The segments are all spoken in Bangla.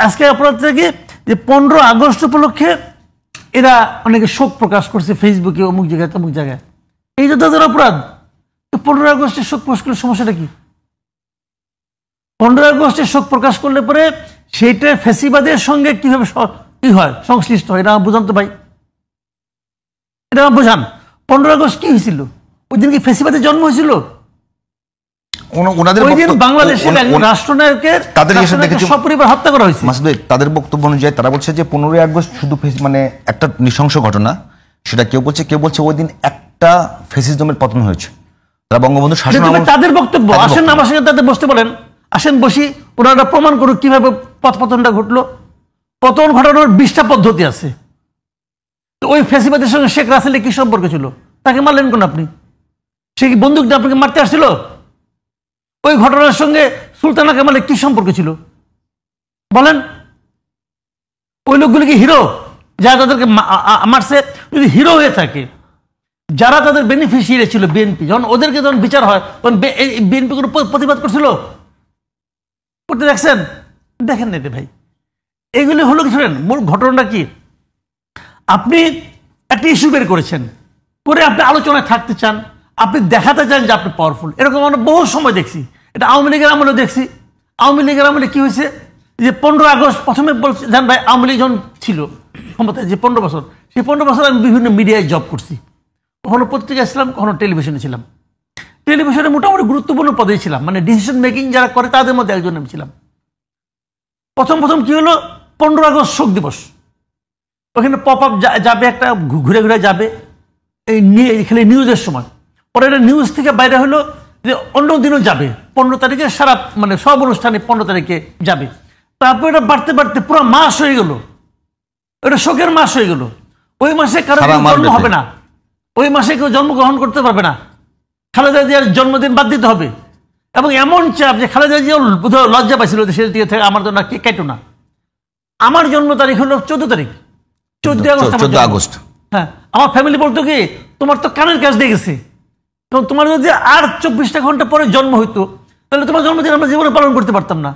আজকে আপনার থেকে যে 15 আগস্ট উপলক্ষে এরা অনেকে শোক প্রকাশ করছে ফেসবুকে, অমুক জায়গায় তমুক জায়গায়। এই যে তাদের অপরাধ। 15 আগস্টে শোক প্রকাশ করলে সমস্যাটা কি? 15 আগস্টে শোক প্রকাশ করলে পরে সেইটা ফ্যাসিবাদের সঙ্গে কিভাবে হয়, সংশ্লিষ্ট হয়, এটা বুঝান তো ভাই, এটা বোঝান। 15 আগস্ট কি হয়েছিল? ওই দিন কি ফ্যাসিবাদের জন্ম হয়েছিল? তাদের বক্তব্য অনুযায়ী তারা বলছে যে 15 আগস্ট শুধু মানে একটা নৃশংস ঘটনা, সেটা কেউ বলছে ওই দিন একটা ফ্যাসিজমের পতন হয়েছে। তারা বঙ্গবন্ধু শাসন, তাদের বক্তব্য। আসেন আমার সঙ্গে তাদের বসতে বলেন, আসেন বসি, ওনারা প্রমাণ করুক কিভাবে পতনটা ঘটলো। পতন ঘটানোর 20টা পদ্ধতি আছে। তো ওই ফ্যাসিবাদের সঙ্গে শেখ রাসেলের কি সম্পর্ক ছিল? তাকে মারলেন কোন আপনি? সে কি বন্দুক দিয়ে আপনাকে মারতে আসছিল? ওই ঘটনার সঙ্গে সুলতানা কামালের কি সম্পর্ক ছিল বলেন? ওই লোকগুলো কি হিরো যারা তাদেরকে মারছে? যদি হিরো হয়ে থাকে, যারা তাদের বেনিফিশিয়ারি ছিল বিএনপি, যখন ওদেরকে যখন বিচার হয় তখন বিএনপি কোনো প্রতিবাদ করছিল? করতে দেখছেন? দেখেন না ভাই। এগুলি হলো কিছু। মূল ঘটনাটা কি? আপনি একটা ইস্যু বের করেছেন, করে আপনি আলোচনায় থাকতে চান, আপনি দেখাতে চান যে আপনি পাওয়ারফুল। এরকম আমরা বহু সময় দেখছি। এটা আওয়ামী লীগের আমলে দেখছি। আওয়ামী লীগের আমলে কি হয়েছে যে 15 আগস্ট প্রথমে বলছে, জান ভাই, আওয়ামী লীগ যখন ছিল ক্ষমতায়, যে 15 বছর, সেই 15 বছর আমি বিভিন্ন মিডিয়ায় জব করছি। কখনো পত্রিকায় ছিলাম, কখনো টেলিভিশনে ছিলাম। টেলিভিশনে মোটামুটি গুরুত্বপূর্ণ পদে ছিলাম, মানে ডিসিশন মেকিং যারা করে তাদের মধ্যে একজন আমি ছিলাম। প্রথম কি হলো, 15 আগস্ট শোক দিবস, ওখানে পপ আপ যাবে, একটা ঘুরে ঘুরে যাবে এই নিউজের সময়। পরে এটা নিউজ থেকে বাইরে হলো যে অন্য দিনও যাবে, 15 তারিখে সারা মানে সব অনুষ্ঠানে 15 তারিখে যাবে। তারপর এটা বাড়তে বাড়তে পুরো মাস হয়ে গেল, এটা শোকের মাস হয়ে গেল। ওই মাসে কারো জন্ম হবে না, ওই মাসে কেউ জন্মগ্রহণ করতে পারবে না। খালেদা জিয়ার জন্মদিন বাদ দিতে হবে। এবং এমন চাপ যে খালেদা জিয়া লজ্জা পাইছিল দেশের দিকে থেকে, আমার জন্য কেটো না। আমার জন্ম তারিখ হলো 14 তারিখ, 14 আগস্ট। হ্যাঁ, আমার ফ্যামিলি বলতো কি, তোমার তো কানের কাজ দিয়ে গেছে, কারণ তোমার যদি আর 24টা ঘন্টা পরে জন্ম হইতো তাহলে তোমার জন্মদিন আমরা জীবনে পালন করতে পারতাম না।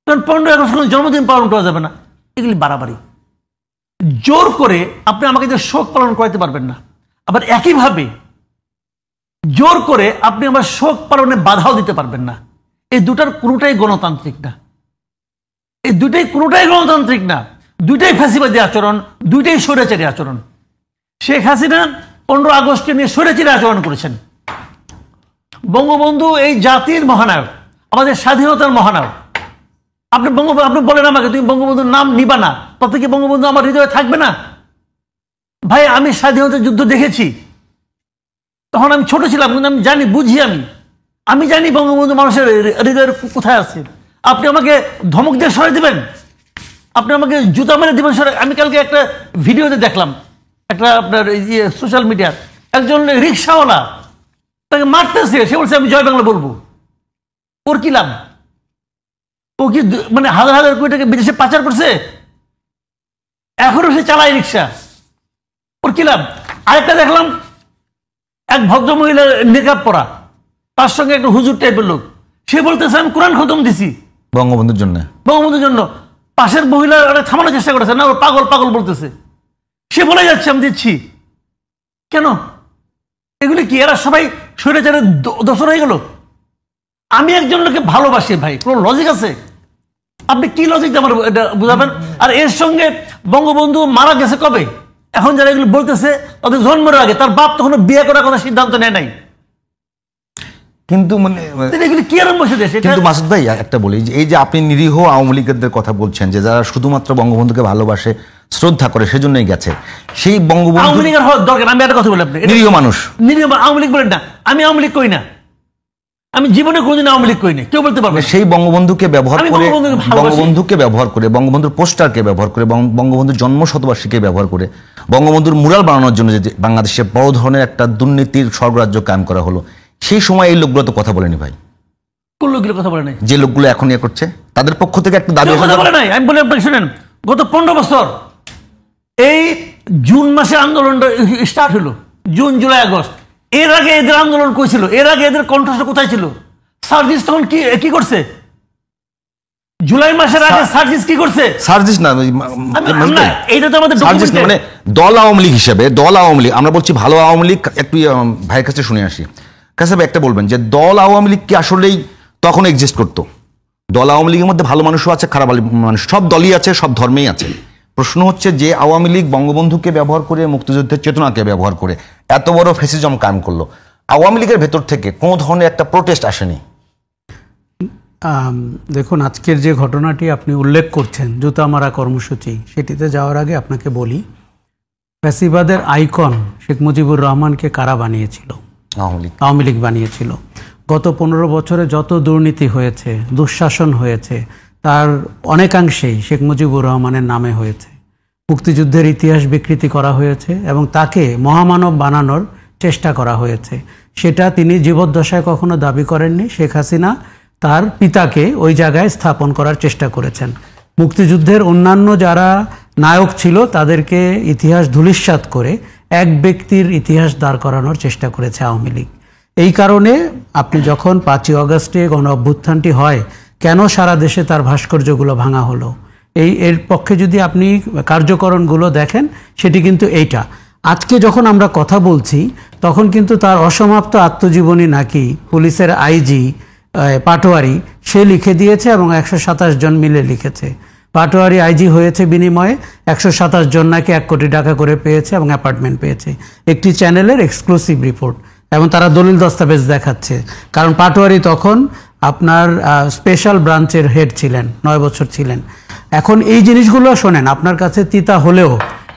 কারণ 15 আগস্ট জন্মদিন পালন করা যাবে না। এগুলি বাড়াবাড়ি। জোর করে আপনি আমাকে যে শোক পালন করাতে পারবেন না। আবার একইভাবে জোর করে আপনি আমার শোক পালনে বাধাও দিতে পারবেন না। এই দুটার কোনোটাই গণতান্ত্রিক না। এই দুটাই কোনোটাই গণতান্ত্রিক না। দুইটাই ফ্যাসিবাদী আচরণ, দুইটাই স্বৈরাচারী আচরণ। শেখ হাসিনা 15 আগস্টকে নিয়ে স্বৈরাচারী আচরণ করেছেন। বঙ্গবন্ধু এই জাতির মহানায়ক, আমাদের স্বাধীনতার মহানায়ক। আপনি বলেন আমাকে, তুমি বঙ্গবন্ধুর নাম নিবা না, তাতে কি বঙ্গবন্ধু আমার হৃদয়ে থাকবে না? ভাই, আমি স্বাধীনতার যুদ্ধ দেখেছি, তখন আমি ছোট ছিলাম, কিন্তু আমি জানি, বুঝি, আমি জানি বঙ্গবন্ধু মানুষের হৃদয়ের কোথায় আছে। আপনি আমাকে ধমক দিয়ে সরাই দিবেন, আপনি আমাকে জুতা মেরে দিবেন সরাই। আমি কালকে একটা ভিডিওতে দেখলাম, একটা আপনার সোশ্যাল মিডিয়ার একজন রিক্সাওয়ালা তাকে মারতেছে, সে বলছে আমি জয় বাংলা বলবো। ওর কি লাভ? ও কি মানে হাজার হাজার কোটি টাকা বিদেশে পাচার করছে, এখনো সে চালায় রিক্সা, ওর কি লাভ? আরেকটা দেখলাম, এক ভদ্র মহিলা নেকাব পরা, তার সঙ্গে একটা হুজুর টাইপের লোক, সে বলতেছে আমি কোরআন খতম দিছি বঙ্গবন্ধুর জন্য। পাশের মহিলা থামানোর চেষ্টা করেছে, না, ও পাগল বলতেছে। সে বলে যাচ্ছে আমি দিচ্ছি। কেন? এগুলি কি এরা সবাই স্বৈরাচারের দোষর হয়ে গেল? আমি একজন লোককে ভালোবাসি ভাই, কোন লজিক আছে? আপনি কি লজিক আমার এটা বুঝাবেন? আর এর সঙ্গে বঙ্গবন্ধু মারা গেছে কবে? এখন যারা এগুলো বলতেছে তাদের জন্মের আগে, তার বাপ তখন বিয়ে করার কথা সিদ্ধান্ত নেয় নাই। কিন্তু মানে কিন্তু মাসুদ ভাই একটা বলি, এই যে আপনি নিরীহ আওয়ামী লীগের কথা বলছেন, যে যারা শুধুমাত্র বঙ্গবন্ধুকে ভালোবাসে, শ্রদ্ধা করে, সেজন্যই গেছে, সেই বঙ্গবন্ধু আওয়ামী লীগের হওয়ার দরকার। আমি একটা কথা বলি, আপনি নিরীহ মানুষ, নিরীহ আওয়ামী লীগ বলেন না, আমি আওয়ামী লীগ করি না, আমি জীবনে কোনোদিন আওয়ামী লীগ করি না, কেউ বলতে পারবে। সেই বঙ্গবন্ধুকে ব্যবহার করে, বঙ্গবন্ধুর পোস্টারকে ব্যবহার করে, বঙ্গবন্ধুর জন্ম শতবার্ষিকী ব্যবহার করে, বঙ্গবন্ধুর মুরাল বানানোর জন্য যে বাংলাদেশে বড় ধরনের একটা দুর্নীতির স্বর্গরাজ্য কায়েম করা হলো, সেই সময় এই লোকগুলো তো কথা বলেনি ভাই। কোন লোকগুলো কথা বলে নাই? যে লোকগুলো এখন ইয়ে করছে, তাদের পক্ষ থেকে একটা দাবি বলে নাই। আমি বলি, আপনি শুনেন, গত 15 বছর এই জুন মাসে আন্দোলনটা স্টার্ট হলো, জুন, জুলাই, আগস্ট। এর আগে এদের আন্দোলন কই ছিল? এর আগে এদের কণ্ঠস্বর কোথায় ছিল? সার্ভিস তখন কি করছে? জুলাই মাসের আগে সার্জিস কি করছে? সার্জিস না, এইটা তো আমাদের সার্জিস না, মানে দল আওয়ামী লীগ হিসেবে, দল আওয়ামী লীগ আমরা বলছি ভালো আওয়ামী লীগ। একটু ভাইয়ের কাছে শুনে আসি। কাছে একটা বলবেন যে দল আওয়ামী লীগ কি আসলেই তখন এক্সিস্ট করতো? দল আওয়ামী লীগের মধ্যে ভালো মানুষও আছে, খারাপ মানুষ, সব দলই আছে, সব ধর্মেই আছে। প্রশ্ন হচ্ছে যে আওয়ামী লীগ বঙ্গবন্ধুকে ব্যবহার করে, মুক্তিযুদ্ধের চেতনাকে ব্যবহার করে এত বড় ফ্যাসিজম কায়েম করলো, আওয়ামী লীগের ভেতর থেকে কোনো ধরনের একটা প্রোটেস্ট আসেনি? দেখুন, আজকের যে ঘটনাটি আপনি উল্লেখ করছেন, জুতা মারা কর্মসূচি, সেটিতে যাওয়ার আগে আপনাকে বলি, ফ্যাসিবাদের আইকন শেখ মুজিবুর রহমানকে কারা বানিয়েছিল? আওয়ামী লীগ বানিয়েছিল। গত 15 বছরে যত দুর্নীতি হয়েছে, দুঃশাসন হয়েছে, তার অনেকাংশেই শেখ মুজিবুর রহমানের নামে হয়েছে। মুক্তিযুদ্ধের ইতিহাস বিকৃতি করা হয়েছে এবং তাকে মহামানব বানানোর চেষ্টা করা হয়েছে। সেটা তিনি জীবদ্দশায় কখনো দাবি করেননি। শেখ হাসিনা তার পিতাকে ওই জায়গায় স্থাপন করার চেষ্টা করেছেন। মুক্তিযুদ্ধের অন্যান্য যারা নায়ক ছিল তাদেরকে ইতিহাস ধূলিসাৎ করে এক ব্যক্তির ইতিহাস দাঁড় করানোর চেষ্টা করেছে আওয়ামী লীগ। এই কারণে আপনি যখন 5ই আগস্টে গণ অভ্যুত্থানটি হয়, কেন সারা দেশে তার ভাস্কর্যগুলো ভাঙা হলো, এর পক্ষে যদি আপনি কার্যকরণগুলো দেখেন, সেটি কিন্তু এইটা। আজকে যখন আমরা কথা বলছি তখন কিন্তু তার অসমাপ্ত আত্মজীবনী নাকি পুলিশের আইজি পাটোয়ারি সে লিখে দিয়েছে এবং 127 জন মিলে লিখেছে। পাটোয়ারি আইজি হয়েছে বিনিময়ে 127 জন নাকি 1 কোটি টাকা করে পেয়েছে এবং অ্যাপার্টমেন্ট পেয়েছে। একটি চ্যানেলের এক্সক্লুসিভ রিপোর্ট, এবং তারা দলিল দস্তাবেজ দেখাচ্ছে। কারণ পাটোয়ারি তখন আপনার স্পেশাল ব্রাঞ্চের হেড ছিলেন, 9 বছর ছিলেন। এখন এই জিনিসগুলো শোনেন, আপনার কাছে তিতা হলেও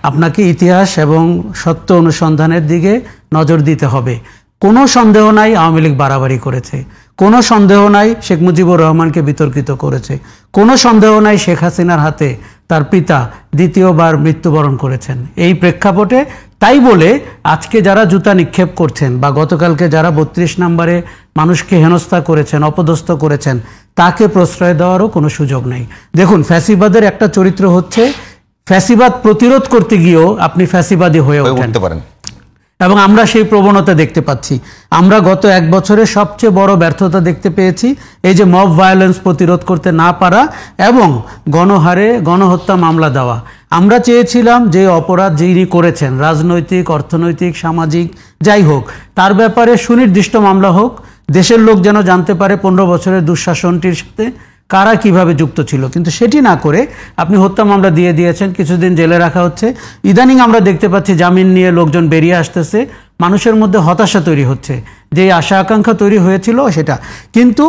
আপনাকে ইতিহাস এবং সত্য অনুসন্ধানের দিকে নজর দিতে হবে। কোনো সন্দেহ নাই আওয়ামী লীগ বাড়াবাড়ি করেছে, কোনো সন্দেহ নাই শেখ মুজিবুর রহমানকে বিতর্কিত করেছে, কোনো সন্দেহ নাই শেখ হাসিনার হাতে তার পিতা দ্বিতীয়বার মৃত্যুবরণ করেছেন। এই প্রেক্ষাপটে তাই বলে আজকে যারা জুতা নিক্ষেপ করছেন বা গতকালকে যারা 32 নম্বরে মানুষকে হেনস্থা করেছেন, অপদস্থ করেছেন, তাকে প্রশ্রয় দেওয়ারও কোনো সুযোগ নেই। দেখুন, ফ্যাসিবাদের একটা চরিত্র হচ্ছে ফ্যাসিবাদ প্রতিরোধ করতে গিয়েও আপনি ফ্যাসিবাদী হয়ে উঠতে পারেন, এবং আমরা সেই প্রবণতা দেখতে পাচ্ছি। আমরা গত 1 বছরে সবচেয়ে বড় ব্যর্থতা দেখতে পেয়েছি এই যে মব ভায়োলেন্স প্রতিরোধ করতে না পারা এবং গণহারে গণহত্যা মামলা দেওয়া। আমরা চেয়েছিলাম যে অপরাধ যিনি করেছেন, রাজনৈতিক, অর্থনৈতিক, সামাজিক, যাই হোক, তার ব্যাপারে সুনির্দিষ্ট মামলা হোক, দেশের লোক যেন জানতে পারে 15 বছরের দুঃশাসনটির সাথে কারা কিভাবে যুক্ত ছিল। কিন্তু সেটি না করে আপনি হত্যা মামলা দিয়ে দিয়েছেন, কিছুদিন জেলে রাখা হচ্ছে। ইদানিং আমরা দেখতে পাচ্ছি জামিন নিয়ে লোকজন বেরিয়ে আসতেছে, মানুষের মধ্যে হতাশা তৈরি হচ্ছে, যে আশা আকাঙ্ক্ষা তৈরি হয়েছিল সেটা। কিন্তু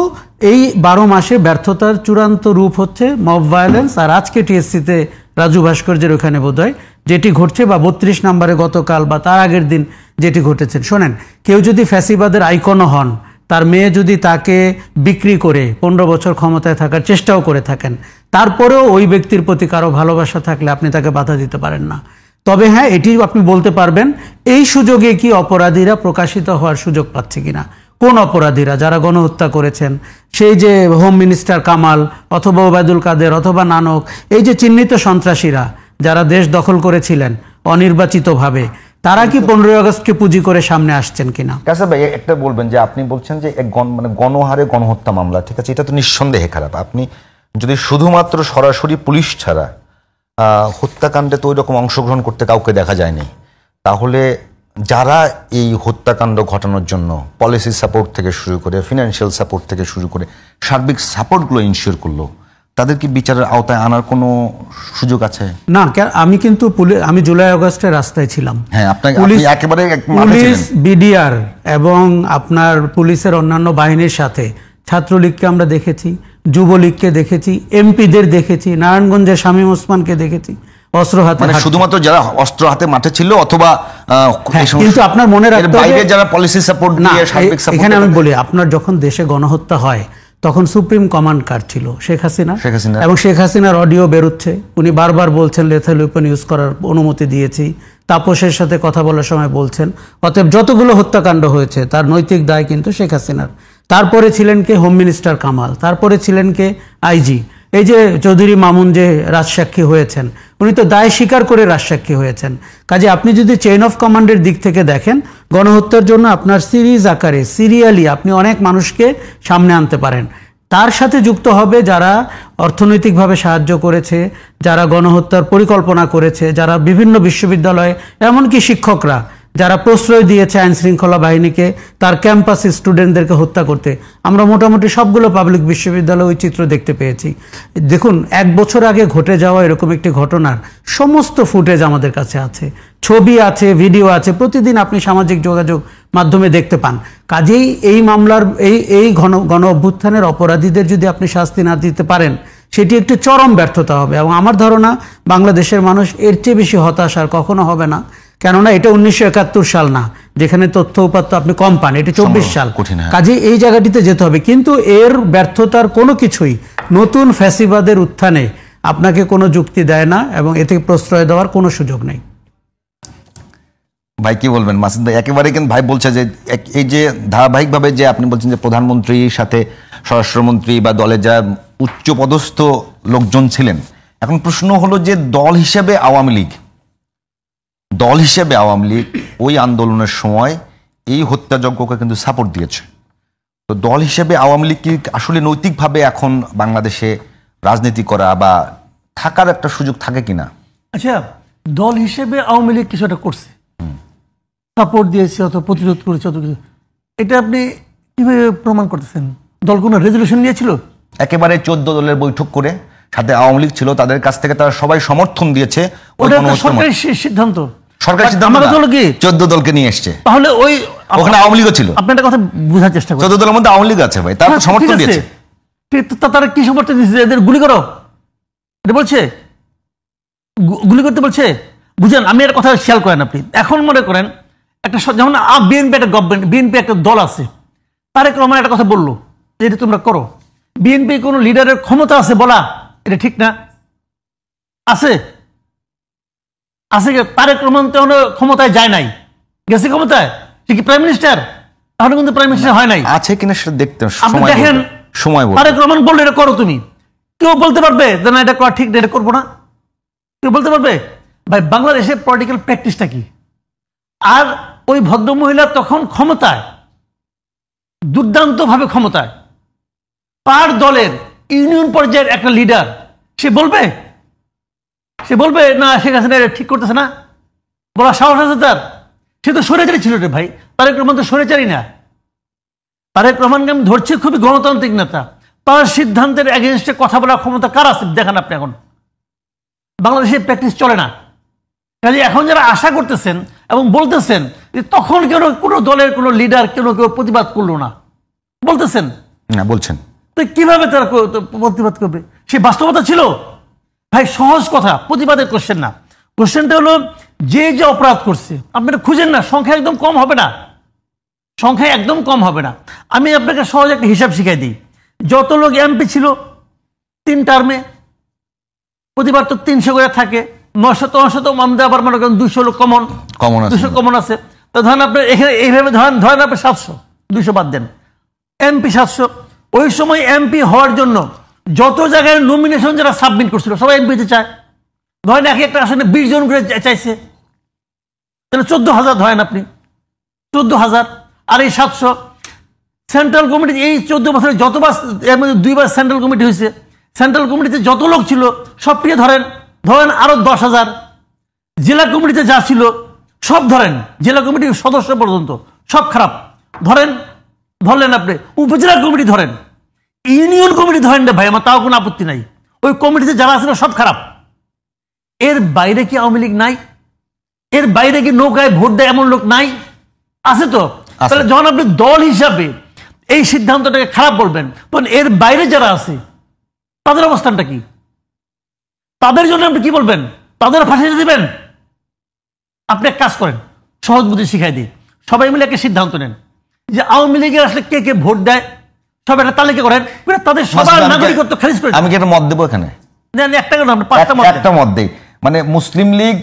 এই 12 মাসে ব্যর্থতার চূড়ান্ত রূপ হচ্ছে মব ভায়োলেন্স। আর আজকে টিএসসিতে রাজু ভাস্কর্যের ওখানে বোধহয় যেটি ঘটছে, বা 32 নম্বরে গতকাল বা তার আগের দিন যেটি ঘটেছে, শোনেন, কেউ যদি ফ্যাসিবাদের আইকনও হন, তার মেয়ে যদি তাকে বিক্রি করে 15 বছর ক্ষমতায় থাকার চেষ্টাও করে থাকেন, তারপরেও ওই ব্যক্তির প্রতি কারো ভালোবাসা থাকলে আপনি তাকে বাধা দিতে পারেন না। তবে হ্যাঁ, এটি আপনি বলতে পারবেন এই সুযোগে কি অপরাধীরা প্রকাশিত হওয়ার সুযোগ পাচ্ছে কিনা। কোন অপরাধীরা? যারা গণহত্যা করেছেন, সেই যে হোম মিনিস্টার কামাল অথবা ওবায়দুল কাদের অথবা নানক, এই যে চিহ্নিত সন্ত্রাসীরা যারা দেশ দখল করেছিলেন অনির্বাচিতভাবে, তারা কি 15 আগস্টকে পুঁজি করে সামনে আসছেন কিনা? কাসা ভাই, একটা বলবেন যে আপনি বলছেন যে মানে গণহারে গণহত্যা মামলা, ঠিক আছে, এটা তো নিঃসন্দেহে খারাপ। আপনি যদি শুধুমাত্র সরাসরি পুলিশ ছাড়া হত্যাকাণ্ডে তো ওই রকম অংশগ্রহণ করতে কাউকে দেখা যায়নি, তাহলে যারা এই হত্যাকাণ্ড ঘটানোর জন্য পলিসি সাপোর্ট থেকে শুরু করে, ফিনান্সিয়াল সাপোর্ট থেকে শুরু করে সার্বিক সাপোর্টগুলো ইনশিওর করলো, তাদের কি বিচারের আওতায় আনার কোনো সুযোগ আছে? না, আমি কিন্তু আমি জুলাই আগস্টে রাস্তায় ছিলাম। হ্যাঁ, আপনি একেবারে পুলিশ, বিডিআর এবং আপনার পুলিশের অন্যান্য বাহিনীর সাথে ছাত্রলীগকে আমরা দেখেছি, যুবলীগকে দেখেছি, এমপিদের দেখেছি, নারায়ণগঞ্জের শামীম ওসমানকে দেখেছি অস্ত্র হাতে। মানে শুধুমাত্র যারা অস্ত্র হাতে মাঠে ছিল অথবা কিন্তু আপনার মনে রাখতে হবে যারা পলিসি সাপোর্ট দিয়ে সার্বিক সাপোর্ট। এখানে আমি বলি, আপনার যখন দেশে গণহত্যা হয় তখন সুপ্রিম কমান্ড কার ছিল? শেখ হাসিনা। এবং শেখ হাসিনার অডিও বেরোচ্ছে, উনি বারবার বলছেন লেথাল ওয়েপন ইউজ করার অনুমতি দিয়েছি, তাপসের সাথে কথা বলার সময় বলছেন। অতএব যতগুলো হত্যাকাণ্ড হয়েছে তার নৈতিক দায় কিন্তু শেখ হাসিনার। তারপরে ছিলেন কে? Home minister Kamal. তারপরে ছিলেন কে? আইজি। এই যে চৌধুরী মামুন যে রাজসাক্ষী হয়েছেন, উনি তো দায় স্বীকার করে রাজসাক্ষী হয়েছেন। কাজে আপনি যদি চেইন অফ কমান্ডের দিক থেকে দেখেন, গণহত্যার জন্য আপনার সিরিজ আকারে সিরিয়ালি আপনি অনেক মানুষকে সামনে আনতে পারেন। তার সাথে যুক্ত হবে যারা অর্থনৈতিকভাবে সাহায্য করেছে, যারা গণহত্যার পরিকল্পনা করেছে, যারা বিভিন্ন বিশ্ববিদ্যালয়ে, এমনকি শিক্ষকরা যারা প্রশ্রয় দিয়েছে আইন শৃঙ্খলা বাহিনীকে তার ক্যাম্পাসে স্টুডেন্টদেরকে হত্যা করতে। আমরা মোটামুটি সবগুলো পাবলিক বিশ্ববিদ্যালয়ে ওই চিত্র দেখতে পেয়েছি। দেখুন, 1 বছর আগে ঘটে যাওয়া এরকম একটি ঘটনার সমস্ত ফুটেজ আমাদের কাছে আছে, ছবি আছে, ভিডিও আছে, প্রতিদিন আপনি সামাজিক যোগাযোগ মাধ্যমে দেখতে পান। কাজেই এই মামলার এই গণ অভ্যুত্থানের অপরাধীদের যদি আপনি শাস্তি না দিতে পারেন, সেটি একটি চরম ব্যর্থতা হবে। এবং আমার ধারণা বাংলাদেশের মানুষ এর চেয়ে বেশি হতাশ আর কখনো হবে না। কেননা এটা 1971 সাল না, যেখানে তথ্য উপাত্ত আপনি কম পান, এটি 24 সাল। কাজে এই জায়গাটিতে যেতে হবে। কিন্তু এর ব্যর্থতার কোনো কিছুই নতুন ফ্যাসিবাদের উত্থানে আপনাকে কোনো যুক্তি দেয় না, এবং এতে প্রশ্রয় দেওয়ার কোনো সুযোগ নেই। ভাই কি বলবেন মাসুদ ভাই? একেবারে কিন্তু ভাই বলছে যে এই যে ধারাবাহিকভাবে যে আপনি বলছেন যে প্রধানমন্ত্রীর সাথে স্বরাষ্ট্রমন্ত্রী বা দলে যা উচ্চপদস্থ লোকজন ছিলেন, এখন প্রশ্ন হলো যে দল হিসেবে আওয়ামী লীগ ওই আন্দোলনের সময় এই হত্যাযজ্ঞকে কিন্তু সাপোর্ট দিয়েছে। তো দল হিসেবে আওয়ামী লীগ কি আসলে নৈতিকভাবে এখন বাংলাদেশে রাজনীতি করা বা থাকার একটা সুযোগ থাকে কিনা? আচ্ছা, দল হিসেবে আওয়ামী লীগ কিছুটা করছে, সাপোর্ট দিয়েছে অথবা প্রতিরোধ করেছে অত কিছু, এটা আপনি কিভাবে প্রমাণ করতেছেন? দল কোনো রেজলিউশন নিয়েছিল? একেবারে 14 দলের বৈঠক করে সাথে আওয়ামী লীগ ছিল, তাদের কাছ থেকে তারা সবাই সমর্থন দিয়েছে। ওটা একটা সরকারি সিদ্ধান্ত, সরকারি সিদ্ধান্ত। আমাদের দল কি 14 দলকে নিয়ে এসছে, তাহলে ওই ওখানে আওয়ামী লীগও ছিল। আপনি একটা কথা বোঝার চেষ্টা করেন, 14 দলের মধ্যে আওয়ামী লীগ আছে ভাই, তারা তো সমর্থন দিয়েছে। তারা কি সমর্থন দিয়েছে? এদের গুলি করো এটা বলছে, গুলি করতে বলছে? বুঝেন, আমি এর কথা খেয়াল করেন আপনি। এখন মনে করেন একটা যেমন বিএনপি একটা গভর্নমেন্ট, বিএনপি একটা দল আছে, তারেক রহমান একটা কথা বললো যে এটা তোমরা করো। বিএনপি কোনো লিডারের ক্ষমতা আছে বলা এটা ঠিক না? আছে আছে তারেক রহমান তো ক্ষমতায় যায় নাই, গেছে ক্ষমতায়, সে কি প্রাইম মিনিস্টার? তাহলে কিন্তু প্রাইম মিনিস্টার হয় নাই। আছে কিনা সেটা দেখতে আপনি দেখেন, সময় বলবে। তারেক রহমান বললো এটা করো তুমি, কেউ বলতে পারবে যে না এটা করা ঠিক না, এটা করবো না? কেউ বলতে পারবে? ভাই, বাংলাদেশের পলিটিক্যাল প্র্যাকটিসটা কি? আর ওই ভদ্রমহিলা তখন ক্ষমতায়, দুর্দান্ত ভাবে ক্ষমতায়, তার দলের ইউনিয়ন পর্যায়ের একটা লিডার, সে বলবে না শেখ হাসিনা ঠিক করতেছে না? বলার সাহস আছে তার? সে তো স্বৈরাচারী ছিল রে ভাই। তারেক রহমান তো স্বৈরাচারী না। তারেক রহমানকে আমি ধরছি খুবই গণতান্ত্রিক নেতা, তার সিদ্ধান্তের এগেনস্টে কথা বলার ক্ষমতা কার আছে দেখান আপনি। এখন বাংলাদেশে প্র্যাকটিস চলে না। কাজে এখন যারা আশা করতেছেন এবং বলতেছেন যে তখন কোনো দলের কোনো লিডার কেউ প্রতিবাদ করলো না বলতেছেন না, বলছেন তো কিভাবে তারা প্রতিবাদ করবে? সে বাস্তবতা ছিল ভাই। সহজ কথা, প্রতিবাদের কোশ্চেন না। কোশ্চেনটা হলো যে অপরাধ করছে আপনারা খুঁজেন না, সংখ্যা একদম কম হবে না, সংখ্যা একদম কম হবে না। আমি আপনাকে সহজ একটা হিসাব শিখাই দিই। যত লোক এমপি ছিল 3 টার্মে, প্রতিবার তো 300 করে থাকে, 900 আমাদের আবার মনে করেন 200 লোক কমন 200 কমন আছে। তো ধরেন আপনার এখানে এইভাবে ধরেন আপনি 700, 200 বাদ দেন, এমপি 700। ওই সময় এমপি হওয়ার জন্য যত জায়গায় নমিনেশন যারা সাবমিট করছিল সবাই এমপিতে চায়। ধরেন একটা আসনে 20 জন করে চাইছে, তাহলে 14,000 ধরেন আপনি, 14,000 আর এই 700। সেন্ট্রাল কমিটি এই 14 বছরে যতবার, এর মধ্যে 2বার সেন্ট্রাল কমিটি হয়েছে, সেন্ট্রাল কমিটিতে যত লোক ছিল সব প্রিয় ধরেন আরো 10,000। জেলা কমিটিতে যা ছিল সব ধরেন, জেলা কমিটির সদস্য পর্যন্ত সব খারাপ ধরলেন আপনি। উপজেলা কমিটি ধরেন, ইউনিয়ন কমিটি ধরেন না ভাই, আমার তাও কোনো আপত্তি নাই, ওই কমিটিতে যারা ছিল সব খারাপ। এর বাইরে কি আওয়ামী লীগ নাই? এর বাইরে কি নৌকায় ভোট দেয় এমন লোক নাই? আছে তো। তাহলে যখন আপনি দল হিসাবে এই সিদ্ধান্তটাকে খারাপ বলবেন, তখন এর বাইরে যারা আছে তাদের অবস্থানটা কি? তাদের জন্য আপনি কি বলবেন? তাদের ফাঁসিয়ে দিবেন? আপনি এক কাজ করেন, সহজ বুদ্ধি শিখাই দিই। সবাই মিলে একটা সিদ্ধান্ত নেন যে আওয়ামী লীগের আসলে কে কে ভোট দেয়, সব একটা তালিকা করেন, তাদের সবার নাগরিকত্ব খারিজ করে। আমি কি একটা মত দেবো এখানে? একটা মত দেই, মানে মুসলিম লীগ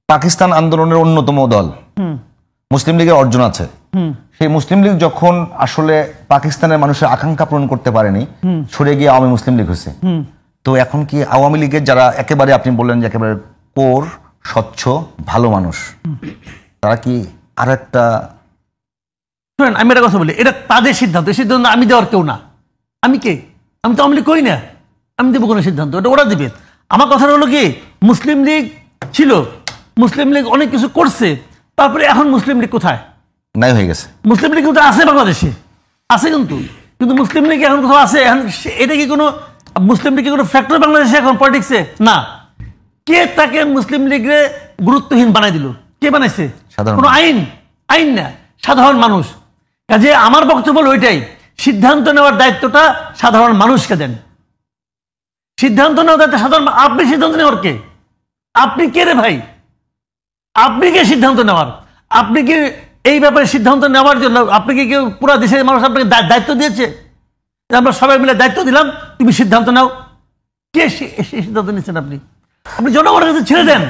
পাকিস্তান আন্দোলনের অন্যতম দল, মুসলিম লীগের অর্জন আছে। সেই মুসলিম লীগ যখন আসলে পাকিস্তানের মানুষের আকাঙ্ক্ষা পূরণ করতে পারেনি, সরে গিয়ে আওয়ামী মুসলিম লীগ হয়েছে। তো এখন কি আওয়ামী লীগের যারা একেবারে আপনি বললেন যে একেবারে কোর স্বচ্ছ ভালো মানুষ, তারা কি আর একটা? শুনেন, আমি একটা কথা বলি, এটা তাদের সিদ্ধান্ত, এই সিদ্ধান্ত আমি দেওয়ার কেউ না। আমি কে? আমি তো আওয়ামী লীগ করি না, আমি দেবো কোনো সিদ্ধান্ত? ওটা ওরা দিবে। আমার কথাটা হলো কি, মুসলিম লীগ ছিল, মুসলিম লীগ অনেক কিছু করছে, তারপরে এখন মুসলিম লীগ কোথায়? নাই হয়ে গেছে। মুসলিম লীগ কিন্তু আছে বাংলাদেশে, আছে কিন্তু মুসলিম লীগ এখন কোথাও আছে? এখন এটা কি কোনো মুসলিম লীগ কি কোনো ফ্যাক্টর বাংলাদেশে এখন পলিটিক্সে? না। কে তাকে মুসলিম লীগে গুরুত্বহীন বানাই দিল? কে বানাইছে? কোনো আইন না, সাধারণ মানুষ। কাজে আমার বক্তব্য হলো ওইটাই, সিদ্ধান্ত নেওয়ার দায়িত্বটা সাধারণ মানুষকে দেন। সিদ্ধান্ত নেওয়ার দায়িত্ব সাধারণ। আপনি সিদ্ধান্ত নেওয়ার কে? আপনি কে রে ভাই? আপনি কে সিদ্ধান্ত নেওয়ার? আপনি কি এই ব্যাপারে সিদ্ধান্ত নেওয়ার জন্য আপনি কি কেউ পুরো দেশের মানুষ আপনাকে দায়িত্ব দিয়েছে? আমরা সবাই মিলে দায়িত্ব দিলাম, তুমি সিদ্ধান্ত নাও। কে সিদ্ধান্ত নিচ্ছেন? আপনি জনগণের কাছে ছেড়ে দেন,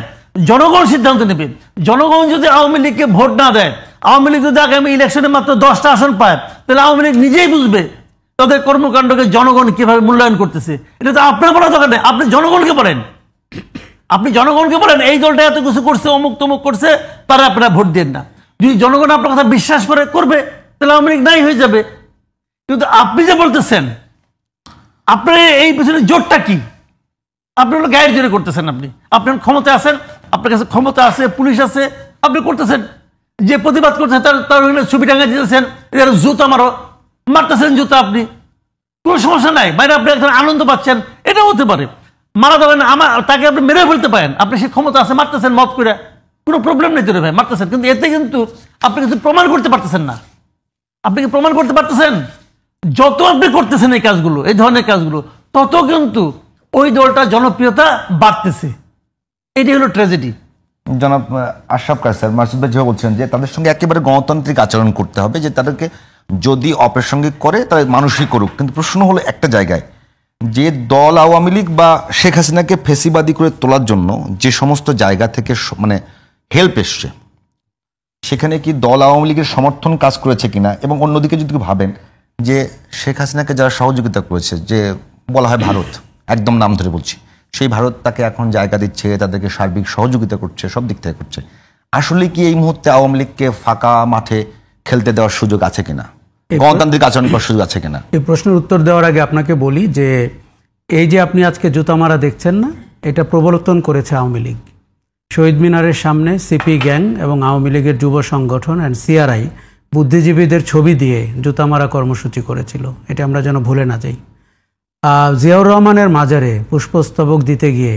জনগণ সিদ্ধান্ত নেবে। জনগণ যদি আওয়ামী লীগকে ভোট না দেয়, আওয়ামী লীগ যদি আগামী ইলেকশনে মাত্র 10টা আসন পায়, তাহলে আওয়ামী লীগ নিজেই বুঝবে তাদের কর্মকাণ্ডকে জনগণ কিভাবে মূল্যায়ন করতেছে। এটা তো আপনার বলার দরকার নেই, আপনি জনগণকে বলেন। আপনি জনগণকে বলেন এই দলটা এত কিছু করছে, অমুক তমুক করছে, তারা আপনারা ভোট দেন না। যদি জনগণ আপনার কথা বিশ্বাস করবে, তাহলে আওয়ামী লীগ নাই হয়ে যাবে। কিন্তু আপনি যে বলতেছেন, আপনার এই পিছনে জোরটা কি? আপনি হলো গায়ের জোরে করতেছেন। আপনার ক্ষমতায় আছেন, আপনার কাছে ক্ষমতা আছে, পুলিশ আছে, আপনি করতেছেন। যে প্রতিবাদ করছে তার ছবি টাঙা দিতেছেন, জুতা মারতেছেন জুতা। আপনি কোনো সমস্যা নাই, বাইরে আপনি একটা আনন্দ পাচ্ছেন, এটা হতে পারে। মারা যাবেন, তাকে আপনি মেরে ফেলতে পারেন, আপনি সে ক্ষমতা আছে, মারতেছেন মত করে, কোনো প্রবলেম নেই তোরে ভাই, মারতেছেন। কিন্তু এতে কিন্তু আপনি কিছু প্রমাণ করতে পারতেছেন না। আপনি কি প্রমাণ করতে পারতেছেন? যত আপনি করতেছেন এই কাজগুলো, এই ধরনের কাজগুলো, তত কিন্তু ওই দলটা জনপ্রিয়তা বাড়তেছে। এটাই হলো ট্র্যাজেডি। জনাব আশরাফ কার স্যার, মাসুদ ভাই যেভাবে বলছেন যে তাদের সঙ্গে একেবারে গণতান্ত্রিক আচরণ করতে হবে, যে তাদেরকে যদি অপ্রাসঙ্গিক করে তাহলে মানুষই করুক। কিন্তু প্রশ্ন হলো একটা জায়গায়, যে দল আওয়ামী লীগ বা শেখ হাসিনাকে ফেসিবাদী করে তোলার জন্য যে সমস্ত জায়গা থেকে মানে হেল্প এসছে, সেখানে কি দল আওয়ামী লীগের সমর্থন কাজ করেছে কিনা? এবং অন্যদিকে যদি ভাবেন যে শেখ হাসিনাকে যারা সহযোগিতা করেছে, যে বলা হয় ভারত, একদম নাম ধরে বলছি, সেই ভারত তাকে এখন জায়গা দিচ্ছে, তাদেরকে সার্বিক সহযোগিতা করছে, সব দিক থেকে করছে। আসলে কি এই মুহূর্তে আওয়ামী লীগকে ফাঁকা মাঠে খেলতে দেওয়ার সুযোগ আছে কিনা, গণতান্ত্রিক আচরণ করার সুযোগ আছে কিনা? এই প্রশ্নের উত্তর দেওয়ার আগে আপনাকে বলি যে এই যে আপনি আজকে জুতা মারা দেখছেন না, এটা প্রবর্তন করেছে আওয়ামী লীগ। শহীদ মিনারের সামনে সিপি গ্যাং এবং আওয়ামী লীগের যুব সংগঠন অ্যান্ড সিআরআই বুদ্ধিজীবীদের ছবি দিয়ে জুতা মারা কর্মসূচি করেছিল। এটা আমরা যেন ভুলে না যাই। জিয়াউর রহমানের মাজারে পুষ্পস্তবক দিতে গিয়ে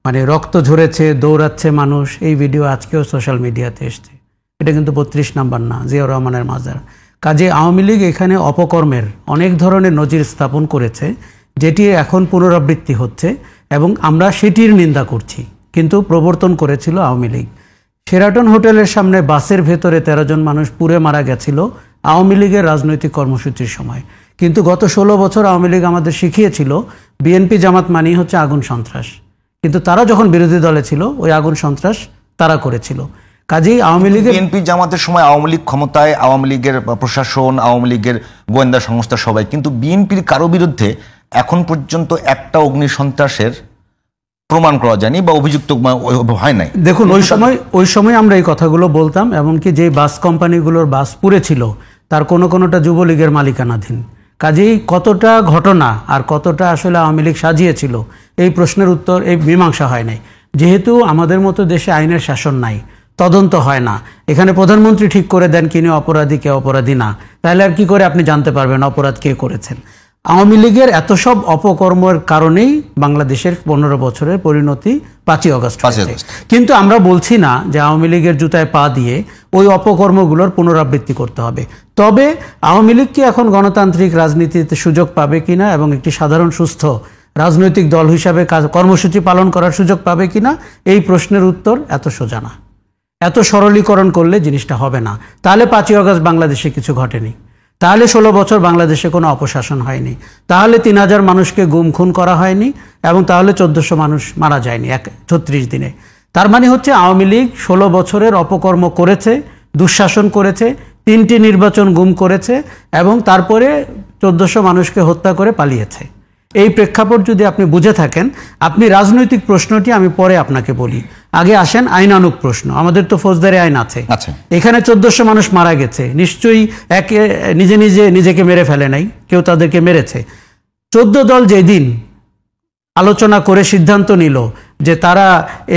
মানে রক্ত ঝরেছে, দৌড়াচ্ছে মানুষ, এই ভিডিও আজকেও সোশ্যাল মিডিয়াতে এসছে। এটা কিন্তু 32 নাম্বার না, জিয়াউর রহমানের মাজার। কাজে আওয়ামী লীগ এখানে অপকর্মের অনেক ধরনের নজির স্থাপন করেছে, যেটি এখন পুনরাবৃত্তি হচ্ছে এবং আমরা সেটির নিন্দা করছি। কিন্তু প্রবর্তন করেছিল আওয়ামী লীগ। শেরাটন হোটেলের সামনে বাসের ভেতরে 13 জন মানুষ পুড়ে মারা গেছিল আওয়ামী লীগের রাজনৈতিক কর্মসূচির সময়। কিন্তু গত 16 বছর আওয়ামী লীগ আমাদের শিখিয়েছিল বিএনপি জামাত মানেই হচ্ছে আগুন সন্ত্রাস। কিন্তু তারা যখন বিরোধী দলে ছিল, ওই আগুন সন্ত্রাস তারা করেছিল। কাজেই আওয়ামী লীগের বিএনপি জামাতের সময় আওয়ামী লীগ ক্ষমতায়, আওয়ামী লীগের প্রশাসন, আওয়ামী লীগের গোয়েন্দা সংস্থা সবাই, কিন্তু বিএনপির কারো বিরুদ্ধে এখন পর্যন্ত একটা অগ্নি সন্ত্রাসের প্রমাণ করা যায়নি বা অভিযুক্ত হয় নাই। দেখুন, ওই সময় আমরা এই কথাগুলো বলতাম। এমনকি যে বাস কোম্পানিগুলোর বাস পুড়েছিল তার কোনোটা যুবলীগের মালিকানাধীন। কাজেই কতটা ঘটনা আর কতটা আসলে আওয়ামী লীগ সাজিয়েছিল, এই প্রশ্নের উত্তর, এই মীমাংসা হয় নাই। যেহেতু আমাদের মতো দেশে আইনের শাসন নাই, তদন্ত হয় না, এখানে প্রধানমন্ত্রী ঠিক করে দেন কিনি অপরাধী কে অপরাধী না, তাহলে আর কি করে আপনি জানতে পারবেন অপরাধ কে করেছেন? আওয়ামী লীগের এত সব অপকর্মের কারণেই বাংলাদেশের 15 বছরের পরিণতি 5ই আগস্ট। কিন্তু আমরা বলছি না যে আওয়ামী লীগের জুতায় পা দিয়ে ওই অপকর্মগুলোর পুনরাবৃত্তি করতে হবে। তবে আওয়ামী লীগ কি এখন গণতান্ত্রিক রাজনীতিতে সুযোগ পাবে কিনা এবং একটি সাধারণ সুস্থ রাজনৈতিক দল হিসাবে কর্মসূচি পালন করার সুযোগ পাবে কিনা, এই প্রশ্নের উত্তর এত সোজা না। এত সরলীকরণ করলে জিনিসটা হবে না। তাহলে 5ই আগস্ট বাংলাদেশে কিছু ঘটেনি, তাহলে 16 বছর বাংলাদেশে কোনো অপশাসন হয়নি, তাহলে 3000 মানুষকে গুম খুন করা হয়নি এবং তাহলে 1400 মানুষ মারা যায়নি 36 দিনে। তার মানে হচ্ছে আওয়ামী লীগ 16 বছরের অপকর্ম করেছে, দুঃশাসন করেছে, 3টি নির্বাচন গুম করেছে এবং তারপরে 1400 মানুষকে হত্যা করে পালিয়েছে। এই প্রেক্ষাপট যদি আপনি বুঝে থাকেন, আপনি রাজনৈতিক প্রশ্নটি আমি পরে আপনাকে বলি, আগে আসেন আইনানুগ প্রশ্ন। আমাদের তো ফৌজদারি আইন আছে, এখানে 1400 মানুষ মারা গেছে, নিশ্চয়ই নিজে নিজেকে মেরে ফেলে নাই, কেউ তাদেরকে মেরেছে। 14 দল যেদিন আলোচনা করে সিদ্ধান্ত নিল যে তারা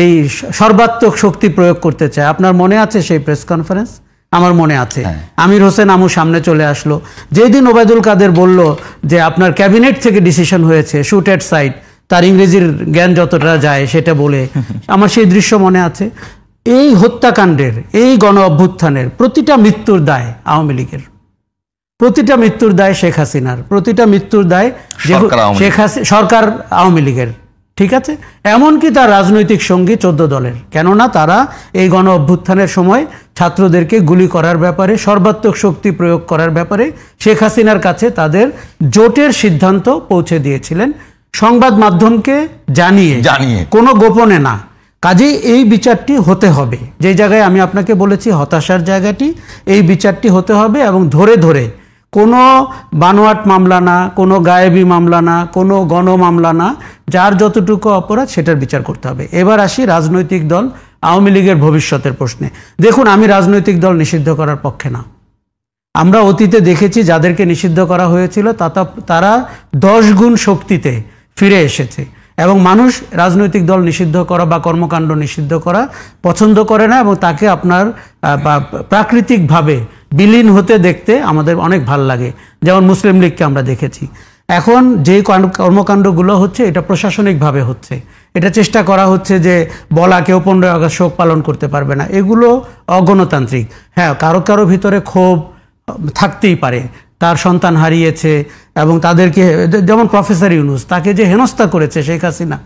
এই সর্বাত্মক শক্তি প্রয়োগ করতে চায়, আপনার মনে আছে সেই প্রেস কনফারেন্স? আমার মনে আছে। আমির হোসেন আমু সামনে চলে আসলো, যেদিন ওবায়দুল কাদের বলল যে আপনার ক্যাবিনেট থেকে ডিসিশন হয়েছে শুট এট সাইট, তার ইংরেজির জ্ঞান যতটা যায় সেটা বলে, আমার সেই দৃশ্য মনে আছে। এই হত্যাকাণ্ডের, এই গণ অভ্যুত্থানের প্রতিটা মৃত্যুর দায় আওয়ামী লীগের, প্রতিটা মৃত্যুর দায় শেখ হাসিনার, প্রতিটা মৃত্যুর দায় সরকার আওয়ামী লীগের, ঠিক আছে? এমনকি তার রাজনৈতিক সঙ্গী 14 দলের। কেননা তারা এই গণ অভ্যুত্থানের সময় ছাত্রদেরকে গুলি করার ব্যাপারে, সর্বাত্মক শক্তি প্রয়োগ করার ব্যাপারে শেখ হাসিনার কাছে তাদের জোটের সিদ্ধান্ত পৌঁছে দিয়েছিলেন, সংবাদ মাধ্যমকে জানিয়ে, কোনো গোপনে না। কাজেই এই বিচারটি হতে হবে। যে জায়গায় আমি আপনাকে বলেছি হতাশার জায়গাটি, এই বিচারটি হতে হবে, এবং ধরে ধরে কোনো বানোয়াট মামলা না, কোনো গায়েবী মামলা না, কোনো গণ মামলা না, যার যতটুকু অপরাধ সেটার বিচার করতে হবে। এবার আসি রাজনৈতিক দল আওয়ামী লীগের ভবিষ্যতের প্রশ্নে। দেখুন, আমি রাজনৈতিক দল নিষিদ্ধ করার পক্ষে না। আমরা অতীতে দেখেছি যাদেরকে নিষিদ্ধ করা হয়েছিল তারা 10 গুণ শক্তিতে ফিরে এসেছে, এবং মানুষ রাজনৈতিক দল নিষিদ্ধ করা বা কর্মকাণ্ড নিষিদ্ধ করা পছন্দ করে না, এবং তাকে আপনার প্রাকৃতিকভাবে বিলীন হতে দেখতে আমাদের অনেক ভালো লাগে। যেমন মুসলিম লীগকে আমরা দেখেছি। এখন যে কর্মকাণ্ডগুলো হচ্ছে এটা প্রশাসনিকভাবে হচ্ছে, এটা চেষ্টা করা হচ্ছে যে বলা কেউ 15 আগস্ট শোক পালন করতে পারবে না, এগুলো অগণতান্ত্রিক। হ্যাঁ, কারো কারো ভিতরে ক্ষোভ থাকতেই পারে, তার সন্তান হারিয়েছে, এবং তাদেরকে, যেমন প্রফেসর ইউনূস, তাকে যে হেনস্থা করেছে শেখ হাসিনা,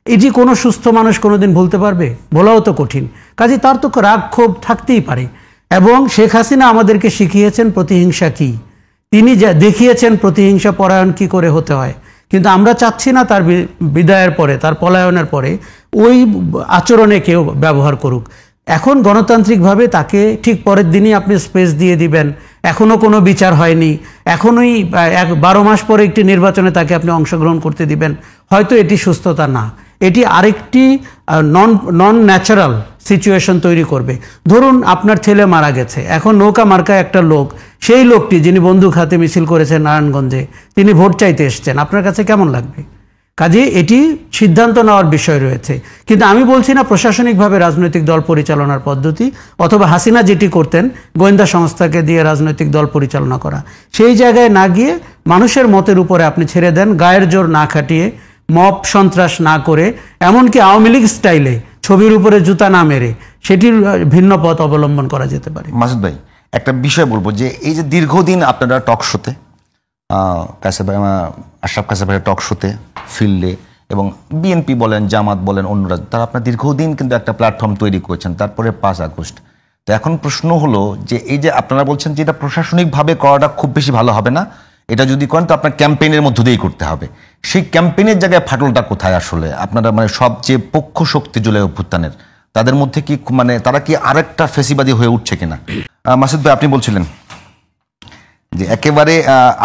এটি কোনো সুস্থ মানুষ কোনোদিন ভুলতে পারবে? বলাও তো কঠিন। কাজে তার তো রাগ ক্ষোভ থাকতেই পারে। এবং শেখ হাসিনা আমাদেরকে শিখিয়েছেন প্রতিহিংসা কি, তিনি যা দেখিয়েছেন প্রতিহিংসা পরায়ণ কি করে হতে হয়। কিন্তু আমরা চাচ্ছি না তার বিদায়ের পরে, তার পলায়নের পরে ওই আচরণে কেউ ব্যবহার করুক। এখন গণতান্ত্রিকভাবে তাকে ঠিক পরের দিনই আপনি স্পেস দিয়ে দিবেন, এখনো কোনো বিচার হয়নি, এখনোই 12 মাস পরে একটি নির্বাচনে তাকে আপনি অংশগ্রহণ করতে দিবেন, হয়তো এটি সুস্থতা না, এটি আরেকটি নন ন্যাচারাল সিচুয়েশন তৈরি করবে। ধরুন আপনার ছেলে মারা গেছে, এখন নৌকা মার্কায় একটা লোক, সেই লোকটি যিনি বন্দুক হাতে মিছিল করেছেন নারায়ণগঞ্জে, তিনি ভোট চাইতে এসছেন, আপনার কাছে কেমন লাগবে? কাজে এটি সিদ্ধান্ত নেওয়ার বিষয় রয়েছে। কিন্তু আমি বলছি না প্রশাসনিকভাবে রাজনৈতিক দল পরিচালনার পদ্ধতি, অথবা হাসিনা যেটি করতেন গোয়েন্দা সংস্থাকে দিয়ে রাজনৈতিক দল পরিচালনা করা, সেই জায়গায় না গিয়ে মানুষের মতের উপরে আপনি ছেড়ে দেন, গায়ের জোর না খাটিয়ে, মব সন্ত্রাস না করে, এমনকি আওয়ামী লীগ স্টাইলে ছবির উপরে জুতা না মেরে সেটির ভিন্ন পথ অবলম্বন করা যেতে পারে। মাসুদ ভাই, একটা বিষয় বলবো যে এই যে দীর্ঘদিন আপনারা টক শোতে, আশরাফ কাসেম ভাইয়ের টক শোতে, ফিল্ডে, এবং বিএনপি বলেন, জামাত বলেন, অন্যরা, তারা আপনার দীর্ঘদিন কিন্তু একটা প্ল্যাটফর্ম তৈরি করেছেন, তারপরে 5 আগস্ট। তো এখন প্রশ্ন হলো যে এই যে আপনারা বলছেন যে এটা প্রশাসনিকভাবে করাটা খুব বেশি ভালো হবে না, এটা যদি করেন তো আপনার ক্যাম্পেইনের মধ্য দিয়েই করতে হবে। সেই ক্যাম্পেইনের জায়গায় ফাটলটা কোথায় আসলে? আপনারা মানে সবচেয়ে পক্ষ শক্তি জুলাই অভ্যুত্থানের, তাদের মধ্যে কি মানে তারা কি আরেকটা ফেসিবাদী হয়ে উঠছে কিনা? মাসুদ ভাই, আপনি বলছিলেন যে একেবারে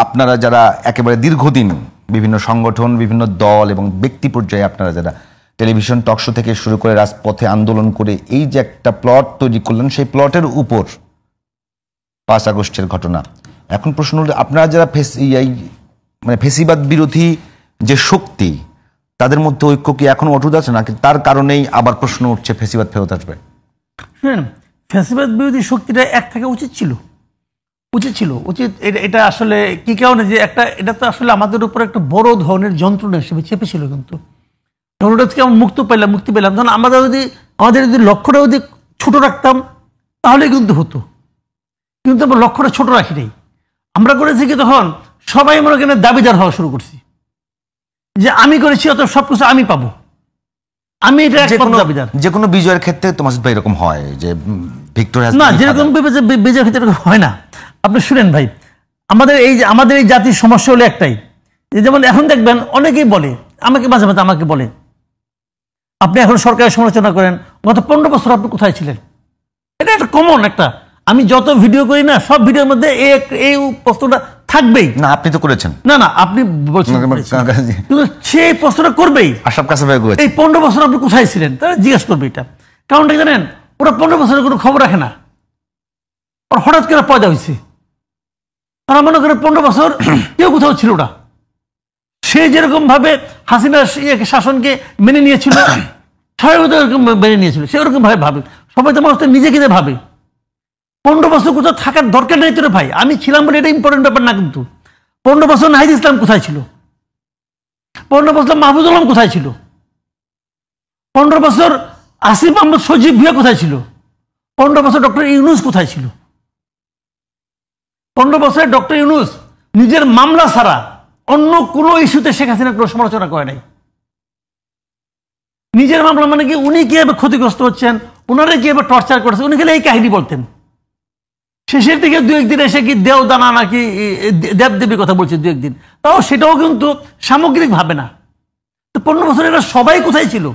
আপনারা যারা একেবারে দীর্ঘদিন বিভিন্ন সংগঠন, বিভিন্ন দল এবং ব্যক্তি পর্যায়ে আপনারা যারা টেলিভিশন টক শো থেকে শুরু করে রাজপথে আন্দোলন করে এই যে একটা প্লট তৈরি করলেন, সেই প্লটের উপর 5 আগস্টের ঘটনা, এখন প্রশ্ন হলো আপনারা যারা মানে ফেসিবাদ বিরোধী যে শক্তি, তাদের মধ্যে ঐক্য কি এখন অটুট আছে নাকি তার কারণেই আবার প্রশ্ন উঠছে ফেসিবাদ ফেরত আসবে? হ্যাঁ, ফেসিবাদ বিরোধী শক্তিটা এক থাকা উচিত ছিল। এটা আসলে কি কারণে যে এটা তো আসলে আমাদের উপর একটা বড় ধরনের যন্ত্রণা হিসেবে চেপেছিল। কিন্তু ওটা থেকে আমরা মুক্তি পেলাম। ধরুন আমাদের যদি লক্ষ্যটা যদি ছোট রাখতাম তাহলে কিন্তু হতো, কিন্তু আমরা লক্ষ্যটা ছোট রাখি নাই। আমরা করেছি কি, তখন সবাই আমরা এখানে দাবিদার হওয়া শুরু করছি যে আমি করেছি অত সবকিছু আমি পাবো, আমি এটা দাবিদার। যে কোনো বিজয়ের ক্ষেত্রে তো মাসুদ ভাই এরকম হয় যে ভিক্টর না, যেরকম বিজয়ের ক্ষেত্রে এরকম হয় না। আপনি শুনেন ভাই, আমাদের এই জাতির সমস্যা হলো একটাই, যেমন এখন দেখবেন অনেকেই বলে, মাঝে মাঝে আমাকে বলে, আপনি এখন সরকারের সমালোচনা করেন, গত 15 বছর আপনি কোথায় ছিলেন? এটা একটা কমন একটা, আমি যত ভিডিও করি না সব ভিডিওর মধ্যে এই প্রশ্নটা থাকবেই। না, আপনি তো করেছেন। না আপনি বলছেন, কিন্তু সেই প্রশ্নটা করবেই। আশরাফ কাসেম ভাই এই 15 বছর আপনি কোথায় ছিলেন তারা জিজ্ঞেস করবে। এটা কারণটা জানেন, ওরা 15 বছরের কোনো খবর রাখে না, ওরা হঠাৎ করে পয়দা হয়েছে। তারা মনে করে 15 বছর কেউ কোথাও ছিল না, সে যেরকম ভাবে হাসিনার শাসনকে মেনে নিয়েছিল, সবাই ওরকম মেনে নিয়েছিল, সে ওরকম ভাবে ভাবে। সবাই তো মানুষ নিজে কিনে ভাবে। 15 বছর কোথাও থাকার দরকার নেই তোরে ভাই। আমি ছিলাম বলে এটা ইম্পর্টেন্ট ব্যাপার না, কিন্তু 15 বছর নাহিদ ইসলাম কোথায় ছিল? 15 বছর মাহফুজুল আলম কোথায় ছিল? 15 বছর আসিফ আহমদ সজীব ভুঁইয়া কোথায় ছিল? 15 বছর ডক্টর ইউনূস কোথায় ছিল? 15 বছরে ডক্টর ইউনূস নিজের মামলা ছাড়া অন্য কোনো ইস্যুতে শেখ হাসিনা কোনো সমালোচনা করে নাই। নিজের মামলা মানে কি, উনি কিভাবে ক্ষতিগ্রস্ত হচ্ছেন, উনারা কিভাবে টর্চার করেছে, উনি খেলে এই কাহিনী বলতেন। শেষের দিকে 2-1 দিন এসে কি দেওদানা নাকি দেবদেবীর কথা বলছে 2-1 দিন, তাও সেটাও কিন্তু সামগ্রিক ভাবে না। তো 15 বছর এরা সবাই কোথায় ছিল?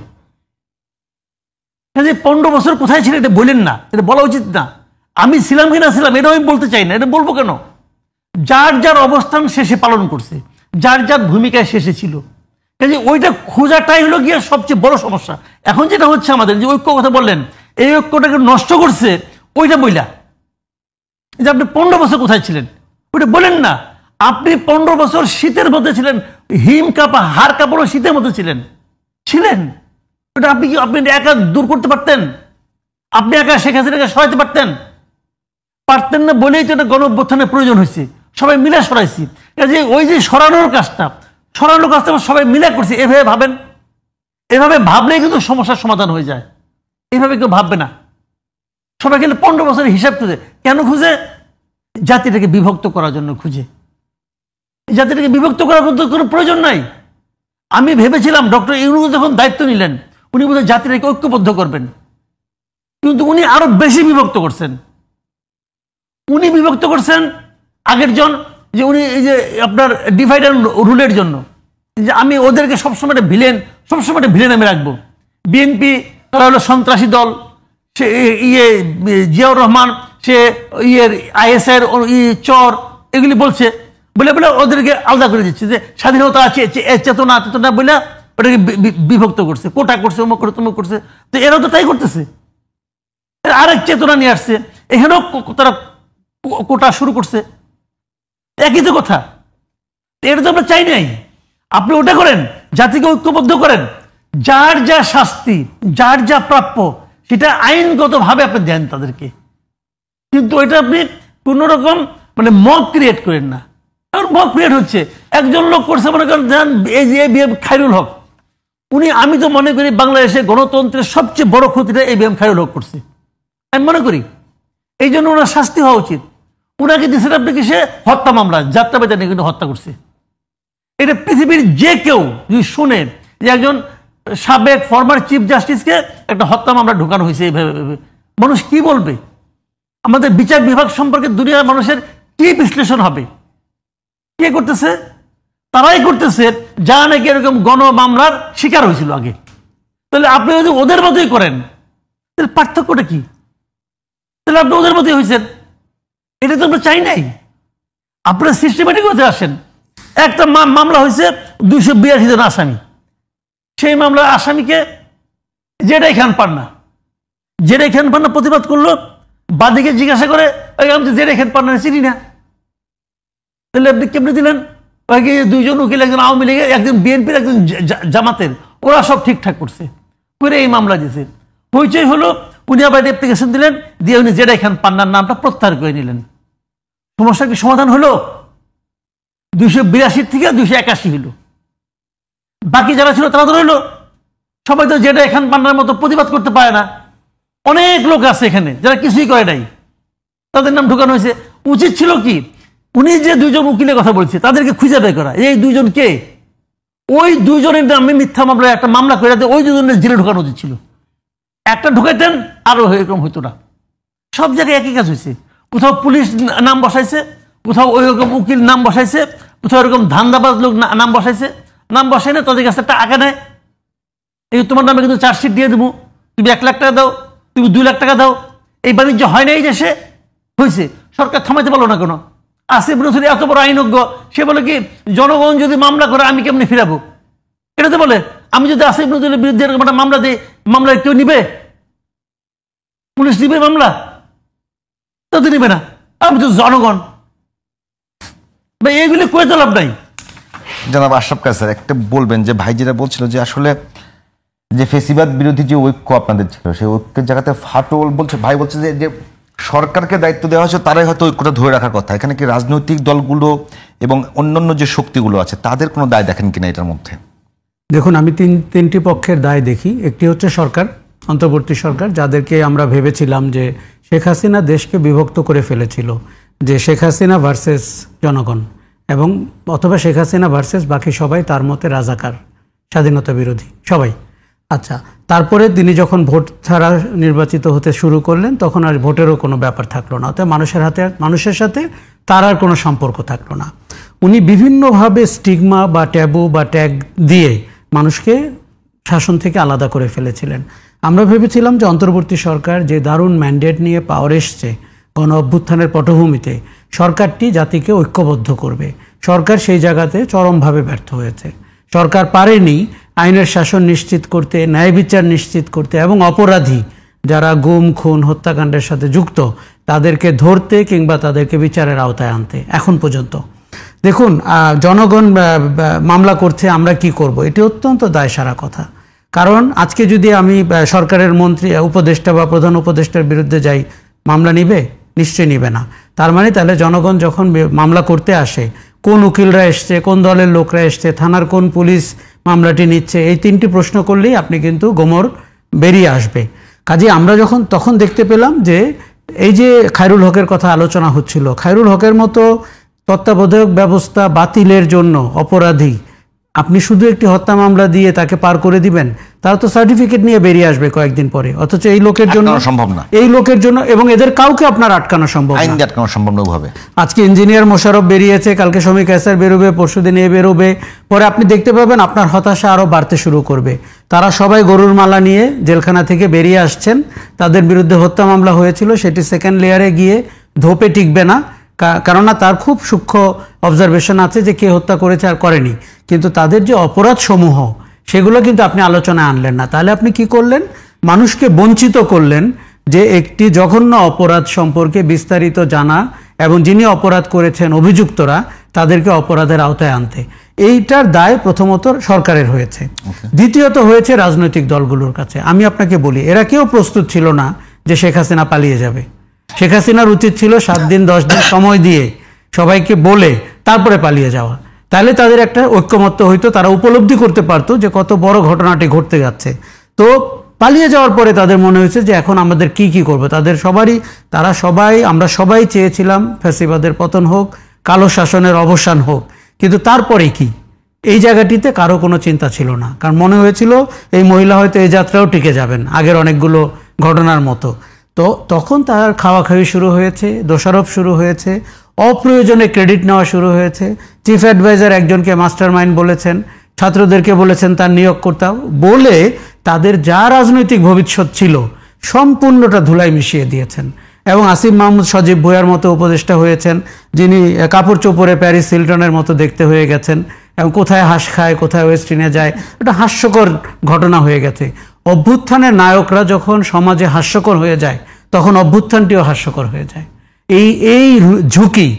15 বছর কোথায় ছিল এটা বলেন না, এটা বলা উচিত না। আমি ছিলাম কিনা ছিলাম এটাও আমি বলতে চাই না, এটা বলবো কেন? যার যার অবস্থান শেষে পালন করছে, যার যার ভূমিকায় শেষে ছিল, কাজে ওইটা খোঁজাটাই হলো গিয়ে সবচেয়ে বড় সমস্যা। এখন যেটা হচ্ছে আমাদের যে ঐক্য কথা বললেন, এই ঐক্যটাকে নষ্ট করছে ওইটা বইলা যে আপনি 15 বছর কোথায় ছিলেন ওইটা বলেন না। আপনি 15 বছর শীতের মধ্যে ছিলেন, হিম কাপা হাড় কাপড়ও শীতের মধ্যে ছিলেন। ওটা আপনি কি আপনি একা দূর করতে পারতেন? আপনি একা শেখ হাসিনাকে সরাইতে পারতেন না বলেই তো এটা গণ অভ্যুত্থানের প্রয়োজন হয়েছে, সবাই মিলে সরাইছি। যে ওই যে সরানোর কাজটা সবাই মিলে করছি। এভাবে ভাবেন, এভাবে ভাবলেই কিন্তু সমস্যার সমাধান হয়ে যায়। এইভাবে কেউ ভাববে না। সবাই কিন্তু 15 বছরের হিসাব খুঁজে। কেন খুঁজে? জাতিটাকে বিভক্ত করার জন্য খুঁজে। জাতিটাকে বিভক্ত করার কোনো প্রয়োজন নাই। আমি ভেবেছিলাম ডক্টর ইউনূস যখন দায়িত্ব নিলেন উনি বোধহয় জাতিটাকে ঐক্যবদ্ধ করবেন, কিন্তু উনি আরো বেশি বিভক্ত করছেন। উনি বিভক্ত করছেন আগের জন, যে উনি এই যে আপনার ডিভাইড অ্যান্ড রুলের জন্য, যে আমি ওদেরকে সবসময় ভিলেন আমি রাখবো। বিএনপি তারা হলো সন্ত্রাসী দল, সে জিয়াউর রহমান সে ISIর চর, এগুলি বলছে বলে ওদেরকে আলাদা করে দিচ্ছে, যে স্বাধীনতা আছে চেতনা বলে ওটাকে বিভক্ত করছে, কোটা করছে, অমুক করে তমুক করছে। তো এরাও তো তাই করতেছে, আরেক চেতনা নিয়ে আসছে, এখানেও তারা কোটা শুরু করছে। একই তো কথা। এটা তো আমরা চাই নাই। আপনি ওটা করেন, জাতিকে ঐক্যবদ্ধ করেন, যার যা শাস্তি, যার যা প্রাপ্য সেটা আইনগত ভাবে আপনি দেন তাদেরকে। কিন্তু এটা আপনি কোন রকম মানে মব ক্রিয়েট করেন না। কারণ মব ক্রিয়েট হচ্ছে, একজন লোক করছে, মনে করেন এই যে ABM খায়রুল হক, উনি, আমি তো মনে করি বাংলাদেশে গণতন্ত্রের সবচেয়ে বড় ক্ষতিটা ABM খায়রুল হক করছে, আমি মনে করি। এই জন্য ওনার শাস্তি হওয়া উচিত। উনাকে দিয়েছেন আপনি কি, সে হত্যা মামলা, যাত্রাবাড়িতে নিয়ে কিন্তু হত্যা করছে। এটা পৃথিবীর যে কেউ যদি শুনে যে একজন সাবেক ফরমার চিফ জাস্টিসকে একটা হত্যা মামলা ঢুকানো হয়েছে এইভাবে, মানুষ কি বলবে? আমাদের বিচার বিভাগ সম্পর্কে দুনিয়ার মানুষের কি বিশ্লেষণ হবে? কে করতেছে? তারাই করতেছে যারা নাকি এরকম গণ মামলার শিকার হয়েছিল আগে। তাহলে আপনি যদি ওদের মতোই করেন তাহলে পার্থক্যটা কি? তাহলে আপনি ওদের মতোই হয়েছেন। এটা তো আমরা চাই নাই। আপনারা সিস্টেমেটিক হতে আসেন। একটা মামলা হয়েছে 282 জন আসামি, সেই মামলার আসামিকে জেডাই খান পান্না প্রতিবাদ করলো, বাদীকে জিজ্ঞাসা করে আমি তো জেডাই খান পান্না চিনি না। তাহলে আপনি কেমনি দিলেন? দুইজন উকিল, একজন আওয়ামী লীগের, একজন বিএনপির, একজন জামাতের, ওরা সব ঠিকঠাক করছে করে এই মামলা দিয়েছে। পরিচয় হলো, উনি আবার অ্যাপ্লিকেশন দিলেন, দিয়ে উনি জেডাই খান পান্নার নামটা প্রত্যাহার করে নিলেন। সমস্যা কি সমাধান হলো? 282 থেকে 281 হলো। বাকি যারা ছিল তারা তো রইলো। সবাই তো জেডাই খান পান্নার মতো প্রতিবাদ করতে পারে না। অনেক লোক আছে এখানে যারা কিছুই করে নাই, তাদের নাম ঢুকানো হয়েছে। উচিত ছিল কি, উনি যে দুইজন উকিলের কথা বলছে তাদেরকে খুঁজে বের করা, এই দুইজন কে, ওই দুইজনের নামে মিথ্যা মামলা একটা মামলা করে ওই দুজনের জেলে ঢুকানো উচিত ছিল। একটা ঢুকাইতেন আরো এরকম হইতো না। সব জায়গায় একই কাজ হয়েছে। কোথাও পুলিশ নাম বসাইছে, কোথাও ওই রকম উকিল নাম বসাইছে, কোথাও এরকম ধান্দাবাজ লোক নাম বসাইছে। নাম বসাই না, তাদের কাছে একটা টাকা নেয়, এই তোমার নামে কিন্তু চার্জশিট দিয়ে দেবো, তুমি 1 লাখ টাকা দাও, তুমি 2 লাখ টাকা দাও। এই বাণিজ্য হয় না এই দেশে, হয়েছে। সরকার থামাইতে পারলো না কেন? আসিফ নজরুল এত বড় আইনজ্ঞ, সে বলে কি জনগণ যদি মামলা করে আমি কেমনি ফিরাবো? এটা তো বলে, আমি যদি আসিফ নজরুলের বিরুদ্ধে এরকম একটা মামলা দিই, মামলা কেউ নিবে? পুলিশ নিবে মামলা? তাদের নিবে না। আমি তো জনগণ। এগুলি করে তো লাভ নাই। জনাব আশরাফ কাদের স্যার একটা বলবেন যে ভাই যেটা বলছিল যে আসলে যে ফেসিবাদ বিরোধী যে ঐক্য আপনাদের ছিল সেই ঐক্যের জায়গাতে ফাটল বলছে, ভাই বলছে যে সরকারকে দায়িত্ব দেওয়া হয়েছে তারাই হয়তো ঐক্যটা ধরে রাখার কথা, এখানে কি রাজনৈতিক দলগুলো এবং অন্যান্য যে শক্তিগুলো আছে তাদের কোনো দায় দেখেন কিনা এটার মধ্যে? দেখুন, আমি তিনটি পক্ষের দায় দেখি। একটি হচ্ছে সরকার, অন্তর্বর্তী সরকার, যাদেরকে আমরা ভেবেছিলাম যে শেখ হাসিনা দেশকে বিভক্ত করে ফেলেছিল, যে শেখ হাসিনা ভার্সেস জনগণ, এবং অথবা শেখ হাসিনা ভার্সেস বাকি সবাই তার মতে রাজাকার, স্বাধীনতা বিরোধী সবাই। আচ্ছা, তারপরে তিনি যখন ভোট ছাড়া নির্বাচিত হতে শুরু করলেন তখন আর ভোটেরও কোনো ব্যাপার থাকলো না, অর্থাৎ মানুষের সাথে তার আর কোনো সম্পর্ক থাকলো না। উনি বিভিন্নভাবে স্টিগমা বা ট্যাবু বা ট্যাগ দিয়ে মানুষকে শাসন থেকে আলাদা করে ফেলেছিলেন। আমরা ভেবেছিলাম যে অন্তর্বর্তী সরকার যে দারুণ ম্যান্ডেট নিয়ে পাওয়ার এসছে গণ অভ্যুত্থানের পটভূমিতে, সরকারটি জাতিকে ঐক্যবদ্ধ করবে। সরকার সেই জায়গাতে চরমভাবে ব্যর্থ হয়েছে। সরকার পারেনি আইনের শাসন নিশ্চিত করতে, ন্যায় বিচার নিশ্চিত করতে, এবং অপরাধী যারা গুম খুন হত্যাকাণ্ডের সাথে যুক্ত তাদেরকে ধরতে কিংবা তাদেরকে বিচারের আওতায় আনতে এখন পর্যন্ত। দেখুন, জনগণ মামলা করছে, আমরা কি করব, এটি অত্যন্ত দায়সারা কথা। কারণ আজকে যদি আমি সরকারের মন্ত্রী, উপদেষ্টা বা প্রধান উপদেষ্টার বিরুদ্ধে যাই, মামলা নিবে? নিশ্চয়ই নিবে না। তার মানে তাহলে জনগণ যখন মামলা করতে আসে, কোন উকিলরা এসছে, কোন দলের লোকরা এসছে, থানার কোন পুলিশ মামলাটি নিচ্ছে, এই তিনটি প্রশ্ন করলেই আপনি কিন্তু গোমর বেরিয়ে আসবে। কাজে আমরা তখন দেখতে পেলাম যে এই যে খায়রুল হকের কথা আলোচনা হচ্ছিল, খায়রুল হকের মতো তত্ত্বাবধায়ক ব্যবস্থা বাতিলের জন্য অপরাধী আপনি শুধু একটি হত্যা মামলা দিয়ে তাকে পার করে দিবেন? তারা তো সার্টিফিকেট নিয়ে বেরিয়ে আসবে কয়েকদিন পরে। অথচ এই লোকের জন্য সম্ভব না, এই লোকের জন্য, এবং এদের কাউকে আপনার আটকানো সম্ভব না, আইন দিয়ে আটকানো সম্ভব না ভাবে। আজকে ইঞ্জিনিয়ার মোশাররফ বেরিয়েছে, কালকে শমী কায়সার বেরোবে, পরশুদিন এ বেরোবে, পরে আপনি দেখতে পাবেন আপনার হতাশা আরও বাড়তে শুরু করবে। তারা সবাই গরুর মালা নিয়ে জেলখানা থেকে বেরিয়ে আসছেন। তাদের বিরুদ্ধে হত্যা মামলা হয়েছিল, সেটি সেকেন্ড লেয়ারে গিয়ে ধোপে টিকবে না, কেননা তার খুব সূক্ষ্ম অবজারভেশন আছে যে কে হত্যা করেছে আর করেনি। কিন্তু তাদের যে অপরাধ সমূহ সেগুলো কিন্তু আপনি আলোচনায় আনলেন না। তাহলে আপনি কি করলেন? মানুষকে বঞ্চিত করলেন যে একটি জঘন্য অপরাধ সম্পর্কে বিস্তারিত জানা এবং যিনি অপরাধ করেছেন অভিযুক্তরা তাদেরকে অপরাধের আওতায় আনতে। এইটার দায় প্রথমত সরকারের হয়েছে। দ্বিতীয়ত হয়েছে রাজনৈতিক দলগুলোর কাছে। আমি আপনাকে বলি, এরা কেউ প্রস্তুত ছিল না যে শেখ হাসিনা পালিয়ে যাবে। শেখ হাসিনার উচিত ছিল 7 দিন 10 দিন সময় দিয়ে সবাইকে বলে তারপরে পালিয়ে যাওয়া। তাহলে তাদের একটা ঐক্যমত্য হইতো, তারা উপলব্ধি করতে পারতো যে কত বড় ঘটনাটি ঘটতে যাচ্ছে। তো পালিয়ে যাওয়ার পরে তাদের মনে হয়েছে যে এখন আমাদের কি করবো। আমরা সবাই চেয়েছিলাম ফ্যাসিবাদের পতন হোক, কালো শাসনের অবসান হোক, কিন্তু তারপরে কি? এই জায়গাটিতে কারো কোনো চিন্তা ছিল না, কারণ মনে হয়েছিল এই মহিলা হয়তো এই যাত্রাও টিকে যাবেন আগের অনেকগুলো ঘটনার মতো। তো তখন তার খাওয়াখাওয়ি শুরু হয়েছে, দোষারোপ শুরু হয়েছে, অপ্রয়োজনে ক্রেডিট নেওয়া শুরু হয়েছে। চিফ অ্যাডভাইজার একজনকে মাস্টার মাইন্ড বলেছেন, ছাত্রদেরকে বলেছেন তার নিয়োগকর্তা বলে তাদের যা রাজনৈতিক ভবিষ্যৎ ছিল সম্পূর্ণটা ধুলাই মিশিয়ে দিয়েছেন। এবং আসিফ মাহমুদ সজীব ভুঁইয়ার মতো উপদেষ্টা হয়েছেন, যিনি কাপড় চোপড়ে প্যারিস হিলটনের মতো দেখতে হয়ে গেছেন, এবং কোথায় হাঁস খায়, কোথায় ওয়েস্টিনে যায়, এটা হাস্যকর ঘটনা হয়ে গেছে। অভ্যুত্থানের নায়করা যখন সমাজে হাস্যকর হয়ে যায় তখন অভ্যুত্থানটিও হাস্যকর হয়ে যায়। এই ঝুঁকি,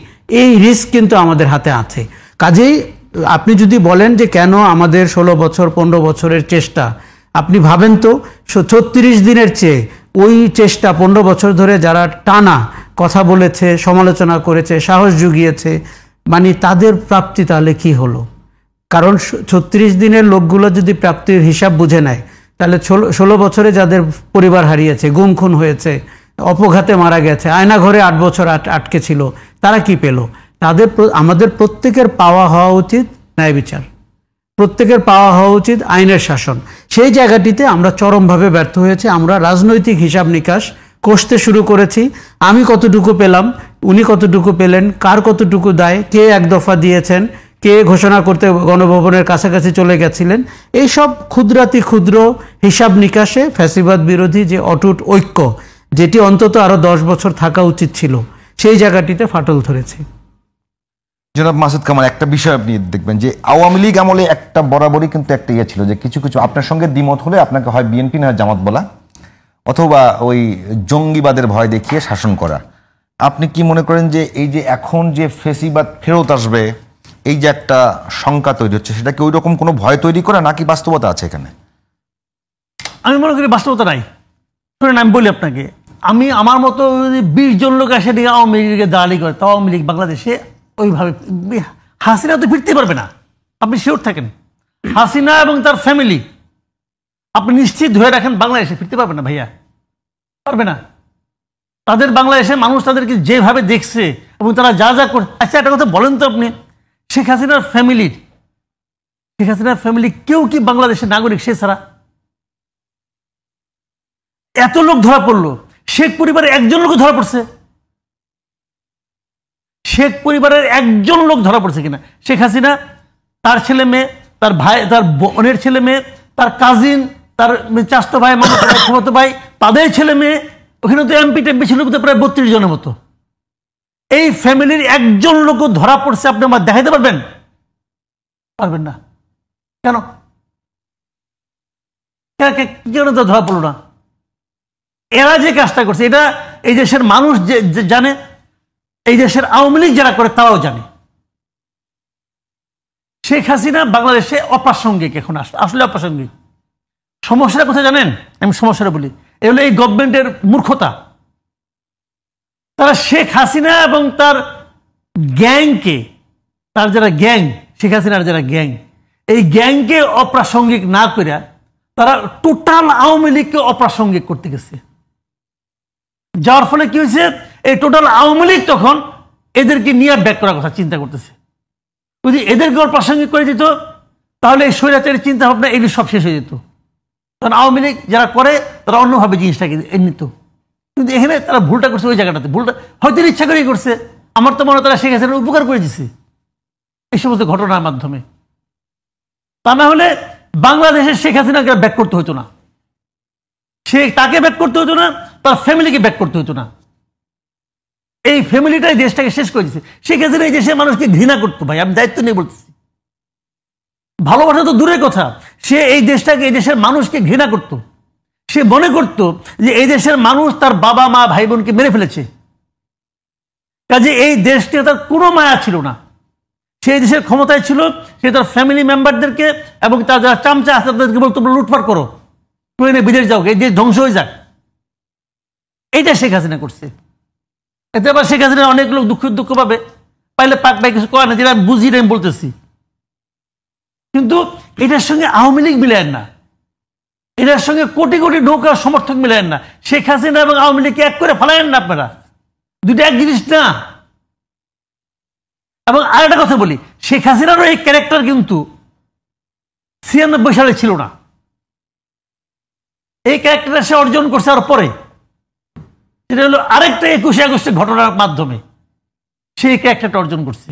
এই রিস্ক কিন্তু আমাদের হাতে আছে। কাজেই আপনি যদি বলেন যে কেন আমাদের 16 বছর 15 বছরের চেষ্টা, আপনি ভাবেন তো 36 দিনের চেয়ে ওই চেষ্টা 15 বছর ধরে যারা টানা কথা বলেছে, সমালোচনা করেছে, সাহস জুগিয়েছে, মানে তাদের প্রাপ্তি তাহলে কি হলো? কারণ 36 দিনের লোকগুলো যদি প্রাপ্তির হিসাব বুঝে নেয় তাহলে 16 বছরে যাদের পরিবার হারিয়েছে, গুম খুন হয়েছে, অপঘাতে মারা গেছে, আয়না ঘরে 8 বছর আটকে ছিল, তারা কি পেল? আমাদের প্রত্যেকের পাওয়া হওয়া উচিত ন্যায় বিচার, প্রত্যেকের পাওয়া হওয়া উচিত আইনের শাসন। সেই জায়গাটিতে আমরা চরমভাবে ব্যর্থ হয়েছে। আমরা রাজনৈতিক হিসাব নিকাশ কষতে শুরু করেছি। আমি কতটুকু পেলাম, উনি কতটুকু পেলেন, কার কতটুকু দায়, কে এক দফা দিয়েছেন, কে ঘোষণা করতে গণভবনের কাছাকাছি চলে গেছিলেন, এইসব ক্ষুদ্রাতি ক্ষুদ্র হিসাব নিকাশে ফ্যাসিবাদ বিরোধী যে অটুট ঐক্য, যেটি অন্তত আরো 10 বছর থাকা উচিত ছিল, সেই জায়গাটিতে ফাটল ধরেছে। জনাব মাসুদ কামাল, একটা বিষয় আপনি দেখবেন যে আওয়ামী লীগ আমলে একটা বরাবরই কিন্তু একটা ইয়ে ছিল যে কিছু কিছু আপনার সঙ্গে দ্বিমত হলে আপনাকে হয় বিএনপি না জামাত বলা, অথবা ওই জঙ্গিবাদের ভয় দেখিয়ে শাসন করা। আপনি কি মনে করেন যে এই যে এখন যে ফেসিবাদ ফেরত আসবে, এই যে একটা শঙ্কা তৈরি হচ্ছে, সেটা কি ওই রকম কোনো ভয় তৈরি করে নাকি বাস্তবতা আছে এখানে? আমি মনে করি বাস্তবতা নাই। শুনেন আমি বলি আপনাকে, আমার মতো যদি 20 জন লোক এসে দিয়ে আওয়ামী লীগের দালালি করে, তাও আওয়ামী লীগ বাংলাদেশে ওইভাবে, হাসিনা তো ফিরতে পারবে না, আপনি শিওর থাকেন। হাসিনা এবং তার ফ্যামিলি আপনি নিশ্চিত ধরে রাখেন বাংলাদেশে ফিরতে পারবে না ভাইয়া, পারবে না। তাদের বাংলাদেশে মানুষ তাদেরকে যেভাবে দেখছে এবং তারা যা যা করে। আচ্ছা একটা কথা বলেন তো আপনি, শেখ হাসিনার ফ্যামিলি কেউ কি বাংলাদেশের নাগরিক সে ছাড়া? এত লোক ধরা পড়লো, শেখ পরিবারের একজন লোক ধরা পড়ছে? শেখ পরিবারের একজন লোক ধরা পড়ছে কিনা? শেখ হাসিনা, তার ছেলে মেয়ে, তার ভাই, তার বোনের ছেলে মেয়ে, তার কাজিন, তার চাচাতো ভাই, মামাতো ভাই, তাদের ছেলে মেয়ে, ওখানে তো এমপি টেমপি ছিল প্রায় 32 জনের মতো। এই ফ্যামিলির একজন লোক ধরা পড়ছে, আপনি আমার দেখাইতে পারবেন? পারবেন না। কেন কেন তো ধরা পড়লো না? এরা যে কাজটা করছে এটা এই দেশের মানুষ যে জানে, এই দেশের আওয়ামী লীগ যারা করে তারাও জানে। শেখ হাসিনা বাংলাদেশে অপ্রাসঙ্গিক, এখন আসলে অপ্রাসঙ্গিক। সমস্যাটা কোথায় জানেন? আমি সমস্যাটা বলি, এগুলো এই গভর্নমেন্টের মূর্খতা। তারা শেখ হাসিনা এবং তার গ্যাংকে, তার যারা গ্যাং, শেখ হাসিনার যারা গ্যাং, এই গ্যাংকে অপ্রাসঙ্গিক না করে তারা টোটাল আওয়ামী লীগকে অপ্রাসঙ্গিক করতে গেছে। যাওয়ার ফলে কি হয়েছে, এই টোটাল আওয়ামী লীগ তখন এদেরকে নিয়ে ব্যাক করার কথা চিন্তা করতেছে। যদি এদেরকে অপ্রাসঙ্গিক করে দিত তাহলে এই স্বৈরাচারী চিন্তা ভাবনা এগুলি সব শেষ হয়ে যেত। কারণ আওয়ামী লীগ যারা করে তারা অন্যভাবে জিনিসটাকে নিত। কিন্তু এখানে তারা ভুলটা করছে, ওই জায়গাটাতে ভুলটা হয়তো ইচ্ছা করেই করছে। আমার তো মনে হয় তারা শেখ হাসিনার উপকার করে দিচ্ছে এই সমস্ত ঘটনার মাধ্যমে। তা না হলে বাংলাদেশের শেখ হাসিনাকে ব্যাক করতে হতো না, তাকে ব্যাক করতে হতো না, তার ফ্যামিলিকে ব্যাক করতে হতো না। এই ফ্যামিলিটাই দেশটাকে শেষ করে দিচ্ছে। শেখ হাসিনা এই দেশের মানুষকে ঘৃণা করতো ভাই, আমি দায়িত্ব নিয়ে বলতেছি। ভালোবাসা তো দূরের কথা, সে এই দেশটাকে, এই দেশের মানুষকে ঘৃণা করত। সে মনে করত যে এই দেশের মানুষ তার বাবা মা ভাই বোনকে মেরে ফেলেছে, কাজে এই দেশকে তার কোনো মায়া ছিল না। সে দেশের ক্ষমতায় ছিল, সে তার ফ্যামিলি মেম্বারদেরকে এবং তার যারা চামচা আছে তাদেরকে বলতো লুটপাট করো, ট্রেনে বিদেশ যাও, এই দেশ ধ্বংস হয়ে যাক। এইটা শেখ হাসিনা করছে। এতে আবার শেখ হাসিনা অনেক লোক দুঃখ পাবে, পাইলে পাক পাই কিছু করে না, যেটা বুঝি না আমি বলতেছি। কিন্তু এটার সঙ্গে আওয়ামী লীগ মিলায়েন না, এটার সঙ্গে কোটি কোটি নৌকার সমর্থক মিলায়েন না। শেখ হাসিনা এবং আওয়ামী লীগকে এক করে ফেলায়েন না আপনারা, দুটো এক জিনিস না। এবং আরেকটা কথা বলি, শেখ হাসিনারও এই ক্যারেক্টার কিন্তু 96 সালে ছিল না। এই ক্যারেক্টারটা সে অর্জন করছে আর পরে, সেটা হলো আরেকটা 21শে আগস্টের ঘটনার মাধ্যমে সেই ক্যারেক্টারটা অর্জন করছে।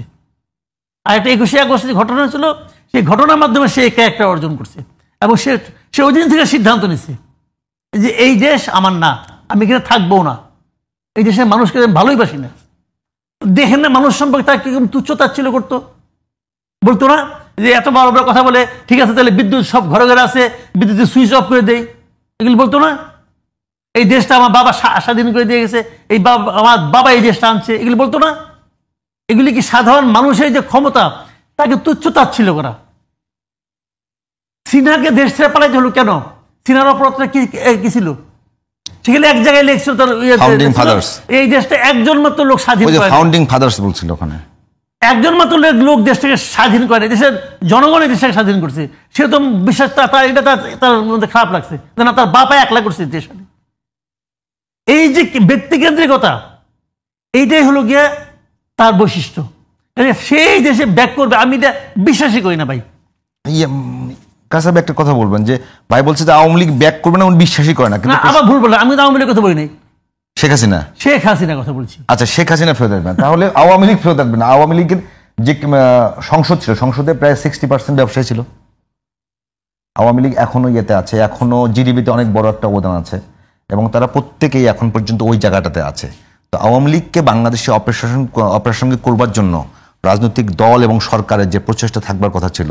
আরেকটা 21শে আগস্টের ঘটনা ছিল, সেই ঘটনার মাধ্যমে সে এই ক্যারেক্টার অর্জন করছে। এবং সে ওই দিন থেকে সিদ্ধান্ত নিচ্ছে যে এই দেশ আমার না, আমি এখানে থাকবো না, এই দেশের মানুষকে আমি ভালোই বাসি না। দেখেন না মানুষ সম্পর্কে তার কিরকম তুচ্ছতাচ্ছিল্য করতো, বলতো না যে এত বড় বড় কথা বলে, ঠিক আছে তাহলে বিদ্যুৎ সব ঘরে ঘরে আছে, বিদ্যুৎ সুইচ অফ করে দেয়, এগুলো বলতো না। এই দেশটা আমার বাবা স্বাধীন করে দিয়ে গেছে, আমার বাবা এই দেশটা আনছে, এগুলি বলতো না। এগুলি কি সাধারণ মানুষের যে ক্ষমতা তাকে তুচ্ছতাচ্ছিল্য করা। সিনহাকে দেশ ছেড়ে পালাইতে হলো কেন? সিনহার অপরাধটা কি ছিল? সেখানে এক জায়গায় লেখছিল তার এই দেশটা একজন মাত্র লোক স্বাধীন করে, ফাউন্ডিং ফাদার্স বলছিল ওখানে, একজন মাত্র লোক দেশটাকে স্বাধীন করে, দেশের জনগণ এই দেশটাকে স্বাধীন করছে। সে তো বিশ্বাস, এটা তার মধ্যে খারাপ লাগছে না, তার বাবা একলা করছে দেশ। এই যে ব্যক্তিকেন্দ্রিকতা, এইটাই হলো গিয়ে তার বৈশিষ্ট্য। সেই দেশে ব্যাক করবে, আমি এটা বিশ্বাসই করি না ভাই। কাসাব একটা কথা বলবেন যে ভাই বলছে যে আওয়ামী লীগ ব্যাক করবে না, উনি বিশ্বাসই করে না। কিন্তু আবার ভুল বললাম, আমি তো আওয়ামী লীগ কথা বলি নাই, শেখ হাসিনা কথা বলছি। আচ্ছা, শেখ হাসিনা ফেরত আসবেন, তাহলে আওয়ামী লীগ ফেরত আসবে না। আওয়ামী লীগের যে সংসদ ছিল, সংসদে প্রায় 60% ব্যবসায়ী ছিল। আওয়ামী লীগ এখনো ইয়েতে আছে, এখনো জিডিপিতে অনেক বড় একটা অবদান আছে, এবং তারা প্রত্যেকেই এখন পর্যন্ত ওই জায়গাটাতে আছে। তো আওয়ামী লীগকে বাংলাদেশে অপ্রাসঙ্গিক করবার জন্য রাজনৈতিক দল এবং সরকারের যে প্রচেষ্টা থাকবার কথা ছিল,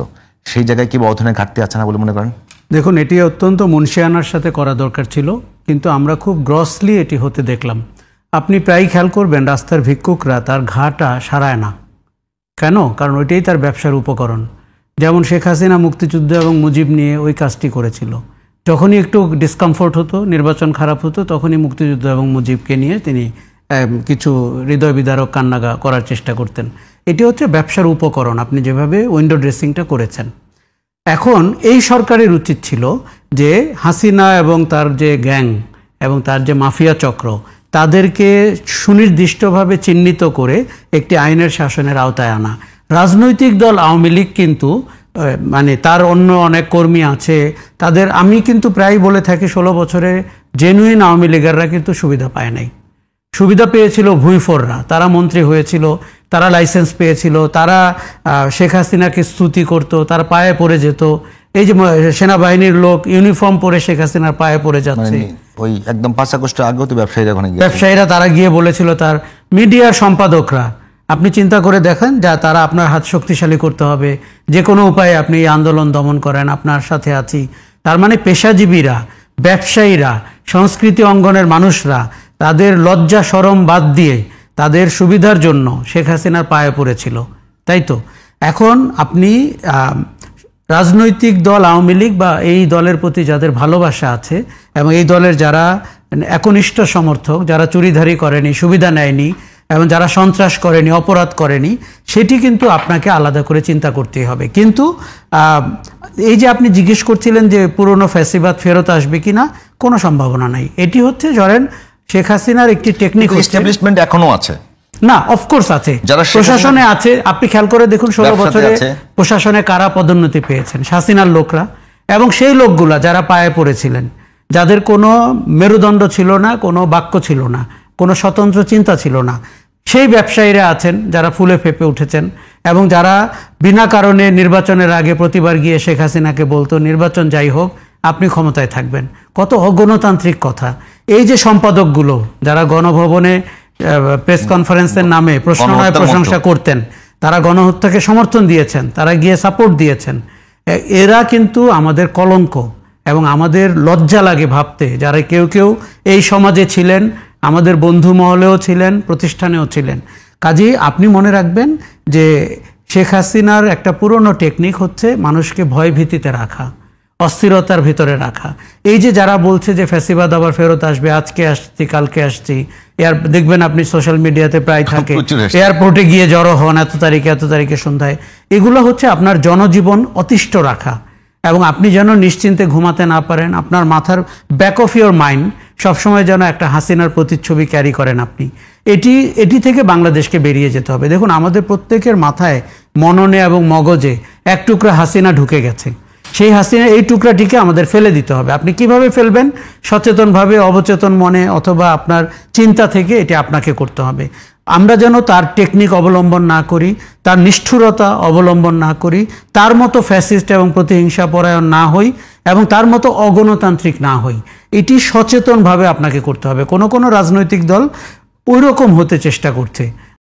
সেই জায়গায় কি অর্থনৈতিক ঘাটতি আছে না বলে মনে করেন? দেখুন, এটি অত্যন্ত মুনশিয়ানার সাথে করা দরকার ছিল, কিন্তু আমরা খুব গ্রসলি এটি হতে দেখলাম। আপনি প্রায় খেয়াল করবেন রাস্তার ভিক্ষুকরা তার ঘাটা সারায় না, কেন? কারণ ওইটাই তার ব্যবসার উপকরণ। যেমন শেখ হাসিনা মুক্তিযুদ্ধ এবং মুজিব নিয়ে ওই কাজটি করেছিল। যখনই একটু ডিসকমফোর্ট হতো, নির্বাচন খারাপ হতো, তখনই মুক্তিযুদ্ধ এবং মুজিবকে নিয়ে তিনি কিছু হৃদয় বিদারক কান্না করার চেষ্টা করতেন। এটি হচ্ছে ব্যবসার উপকরণ, আপনি যেভাবে উইন্ডো ড্রেসিংটা করেছেন। এখন এই সরকারের উচিত ছিল যে হাসিনা এবং তার যে গ্যাং এবং তার যে মাফিয়া চক্র, তাদেরকে সুনির্দিষ্টভাবে চিহ্নিত করে একটি আইনের শাসনের আওতায় আনা। রাজনৈতিক দল আওয়ামী লীগ কিন্তু মানে তার অন্য অনেক কর্মী আছে, তাদের আমি কিন্তু প্রায় বলে থাকি 16 বছরে জেনুইন আওয়ামী লীগাররা কিন্তু সুবিধা পায় নাই। সুবিধা পেয়েছিল ভুইফোররা, তারা মন্ত্রী হয়েছিল, তারা লাইসেন্স পেয়েছিল, তারা শেখ হাসিনাকে স্তুতি করত, তার পায়ে পড়ে যেত। এই যে সেনাবাহিনীর লোক ইউনিফর্ম পরে শেখ হাসিনার পায়ে পড়ে যাচ্ছে, ওই একদম 5 আগস্টের আগেও তো ব্যবসায়ীরা তারা গিয়ে বলেছিল, তার মিডিয়ার সম্পাদকরা, আপনি চিন্তা করে দেখেন, যা তারা আপনার হাত শক্তিশালী করতে হবে, যে কোনো উপায়ে আপনি এই আন্দোলন দমন করেন, আপনার সাথে আছি। তার মানে পেশাজীবীরা, ব্যবসায়ীরা, সংস্কৃতি অঙ্গনের মানুষরা তাদের লজ্জা শরম বাদ দিয়ে তাদের সুবিধার জন্য শেখ হাসিনার পায়ে পড়েছিল, তাই তো? এখন আপনি রাজনৈতিক দল আওয়ামী লীগ বা এই দলের প্রতি যাদের ভালোবাসা আছে এবং এই দলের যারা একনিষ্ঠ সমর্থক, যারা চুরিধারি করেনি, সুবিধা নেয়নি এবং যারা সন্ত্রাস করেনি, অপরাধ করেনি, সেটি কিন্তু আপনাকে আলাদা করে চিন্তা করতেই হবে। কিন্তু এই যে আপনি জিজ্ঞেস করছিলেন যে পুরনো ফ্যাসিবাদ ফেরত আসবে কিনা, কোনো সম্ভাবনা নাই। এটি হচ্ছে ধরেন শেখ হাসিনার একটি টেকনিক, এস্টাবলিশমেন্ট এখনো আছে না, অফকোর্স আছে, প্রশাসনে আছে। আপনি খেয়াল করে দেখুন 16 বছরে প্রশাসনে কারা পদোন্নতি পেয়েছেন? হাসিনার লোকরা। এবং সেই লোকগুলা যারা পায়ে পড়েছিলেন, যাদের কোনো মেরুদণ্ড ছিল না, কোনো বাক্য ছিল না, কোনো স্বতন্ত্র চিন্তা ছিল না, সেই ব্যবসায়ীরা আছেন যারা ফুলে ফেপে উঠেছেন এবং যারা বিনা কারণে নির্বাচনের আগে প্রতিবার গিয়ে শেখ হাসিনাকে বলতো নির্বাচন যাই হোক আপনি ক্ষমতায় থাকবেন। কত অগণতান্ত্রিক কথা! এই যে সম্পাদকগুলো যারা গণভবনে প্রেস কনফারেন্সের নামে প্রশংসা করতেন, তারা গণহত্যাকে সমর্থন দিয়েছেন, তারা গিয়ে সাপোর্ট দিয়েছেন, এরা কিন্তু আমাদের কলঙ্ক এবং আমাদের লজ্জা লাগে ভাবতে, যারা কেউ কেউ এই সমাজে ছিলেন, আমাদের বন্ধু মহলেও ছিলেন, প্রতিষ্ঠানেও ছিলেন। কাজেই আপনি মনে রাখবেন যে শেখ হাসিনার একটা পুরনো টেকনিক হচ্ছে মানুষকে ভয় ভীতিতে রাখা, অস্থিরতার ভিতরে রাখা। এই যে যারা বলছে যে ফ্যাসিবাদ আবার ফেরত আসবে, আজকে আসছি কালকে আসছি, দেখবেন আপনি সোশ্যাল মিডিয়াতে প্রায় থাকে, এয়ারপোর্টে গিয়ে জড়ো হন এত তারিখে সন্ধ্যায়, এগুলো হচ্ছে আপনার জনজীবন অতিষ্ঠ রাখা এবং আপনি যেন নিশ্চিন্তে ঘুমাতে না পারেন। আপনার মাথার ব্যাক অফ ইয়োর মাইন্ড সবসময় যেন একটা হাসিনার প্রতিচ্ছবি ক্যারি করেন আপনি। এটি থেকে বাংলাদেশকে বেরিয়ে যেতে হবে। দেখুন, আমাদের প্রত্যেকের মাথায়, মননে এবং মগজে এক টুকরা হাসিনা ঢুকে গেছে। সেই হাসিনা এই টুকরাটিকে আমাদের ফেলে দিতে হবে। আপনি কিভাবে ফেলবেন? সচেতনভাবে, অবচেতন মনে অথবা আপনার চিন্তা থেকে এটি আপনাকে করতে হবে। আমরা যেন তার টেকনিক অবলম্বন না করি, তার নিষ্ঠুরতা অবলম্বন না করি, তার মতো ফ্যাসিস্ট এবং প্রতিহিংসা পরায়ণ না হই এবং তার মতো অগণতান্ত্রিক না হই। এটি সচেতনভাবে আপনাকে করতে হবে। কোনো রাজনৈতিক দল ওই রকম হতে চেষ্টা করছে।